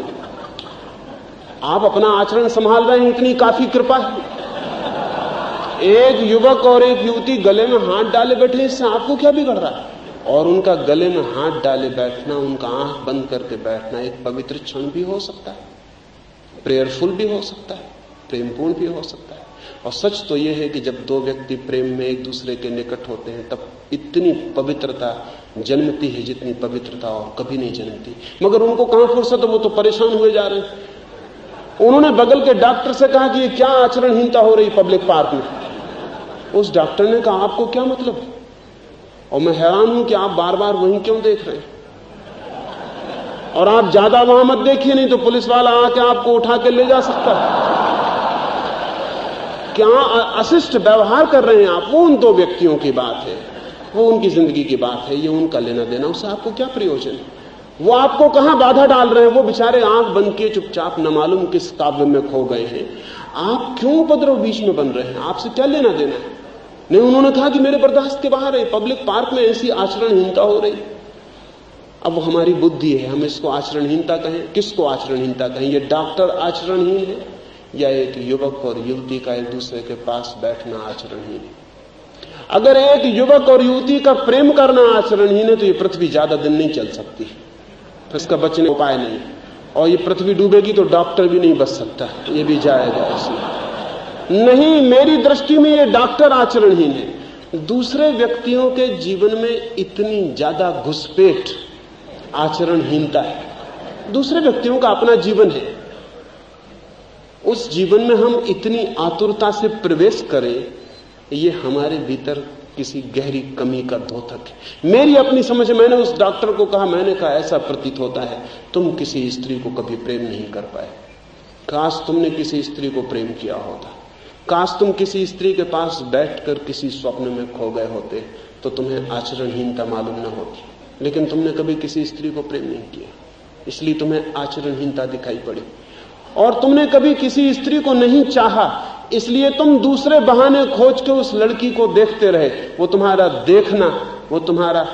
आप अपना आचरण संभाल रहे हैं, इतनी काफी कृपा है। एक युवक और एक युवती गले में हाथ डाले बैठे, इससे आपको क्या बिगड़ रहा है? और उनका गले में हाथ डाले बैठना, उनका आंख बंद करके बैठना एक पवित्र क्षण भी हो सकता है, प्रेयरफुल भी हो सकता है, प्रेमपूर्ण भी हो सकता है। और सच तो यह है कि जब 2 व्यक्ति प्रेम में एक दूसरे के निकट होते हैं, तब इतनी पवित्रता जन्मती है जितनी पवित्रता और कभी नहीं जन्मती। मगर उनको कहां फुर्सत है, वो तो परेशान हुए जा रहे हैं। उन्होंने बगल के डॉक्टर से कहा कि ये क्या आचरणहीनता हो रही पब्लिक पार्क में। उस डॉक्टर ने कहा आपको क्या मतलब? और मैं हैरान हूं कि आप बार बार वहीं क्यों देख रहे हैं, और आप ज्यादा वहां मत देखिए, नहीं तो पुलिस वाला आके आपको उठा के ले जा सकता है। क्या अशिष्ट व्यवहार कर रहे हैं आप? वो उन 2 व्यक्तियों की बात है, वो उनकी जिंदगी की बात है, ये उनका लेना देना, उससे आपको क्या प्रयोजन है? वो आपको कहां बाधा डाल रहे हैं? वो बेचारे आंख बंद किए चुपचाप न मालूम किस काव्य में खो गए हैं। आप क्यों उपद्रव बीच में बन रहे हैं? आपसे क्या लेना देना है? नहीं, उन्होंने कहा कि मेरे बर्दाश्त के बाहर है, पब्लिक पार्क में ऐसी आचरणहीनता हो रही। अब वो हमारी बुद्धि है, हम इसको आचरणहीनता कहें। किसको आचरणहीनता कहें? ये डॉक्टर आचरणहीन है या एक युवक और युवती का एक दूसरे के पास बैठना आचरणहीन है? अगर एक युवक और युवती का प्रेम करना आचरणहीन है, तो ये पृथ्वी ज्यादा दिन नहीं चल सकती, तो इसका बचने उपाय नहीं। और ये पृथ्वी डूबेगी तो डॉक्टर भी नहीं बच सकता, ये भी जाएगा इसमें। नहीं, मेरी दृष्टि में ये डॉक्टर आचरणहीन है। दूसरे व्यक्तियों के जीवन में इतनी ज्यादा घुसपैठ आचरणहीनता है। दूसरे व्यक्तियों का अपना जीवन है, उस जीवन में हम इतनी आतुरता से प्रवेश करें, ये हमारे भीतर किसी गहरी कमी का द्योतक है। मेरी अपनी समझ, मैंने उस डॉक्टर को कहा, मैंने कहा ऐसा प्रतीत होता है तुम किसी स्त्री को कभी प्रेम नहीं कर पाए। काश तुमने किसी स्त्री को प्रेम किया होता, काश तुम किसी स्त्री के पास बैठकर किसी स्वप्न में खो गए होते तो तुम्हें आचरणहीनता मालूम न होती। लेकिन तुमने कभी किसी स्त्री को प्रेम नहीं किया, इसलिए तुम्हें आचरणहीनता दिखाई पड़ी। और तुमने कभी किसी स्त्री को नहीं चाहा, इसलिए तुम दूसरे बहाने खोज के उस लड़की को देखते रहे। वो तुम्हारा देखना, वो तुम्हारा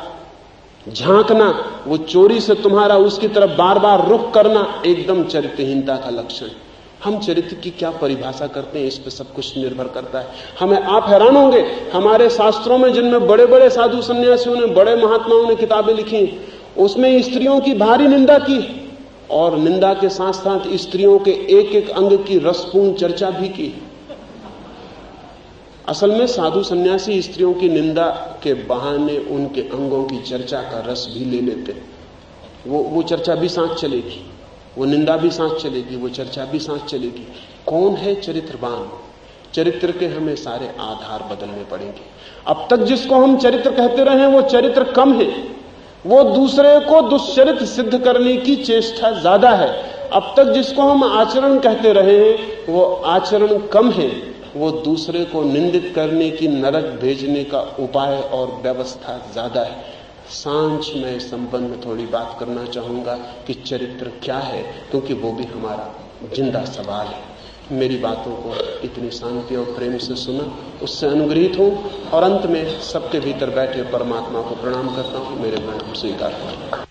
झांकना, वो चोरी से तुम्हारा उसकी तरफ बार बार रुख करना एकदम चरित्रहीनता का लक्षण। हम चरित्र की क्या परिभाषा करते हैं, इस पर सब कुछ निर्भर करता है। हमें आप हैरान होंगे, हमारे शास्त्रों में जिनमें बड़े बड़े साधु सन्यासियों ने, बड़े महात्माओं ने किताबें लिखी, उसमें स्त्रियों की भारी निंदा की और निंदा के साथ साथ स्त्रियों के एक एक अंग की रसपूर्ण चर्चा भी की। असल में साधु सन्यासी स्त्रियों की निंदा के बहाने उनके अंगों की चर्चा का रस भी ले लेते। वो चर्चा भी साथ चलेगी, वो निंदा भी साथ चलेगी, वो चर्चा भी साथ चलेगी। कौन है चरित्रवान? चरित्र के हमें सारे आधार बदलने पड़ेंगे। अब तक जिसको हम चरित्र कहते रहे वो चरित्र कम है, वो दूसरे को दुष्चरित्र सिद्ध करने की चेष्टा ज्यादा है। अब तक जिसको हम आचरण कहते रहे हैं वो आचरण कम है, वो दूसरे को निंदित करने की, नरक भेजने का उपाय और व्यवस्था ज्यादा है। सांझ में इस संबंध में थोड़ी बात करना चाहूंगा कि चरित्र क्या है, क्योंकि वो भी हमारा जिंदा सवाल है। मेरी बातों को इतनी शांति और प्रेम से सुना, उससे अनुग्रहित हूं और अंत में सबके भीतर बैठे परमात्मा को प्रणाम करता हूं। मेरे प्रणाम स्वीकार करें।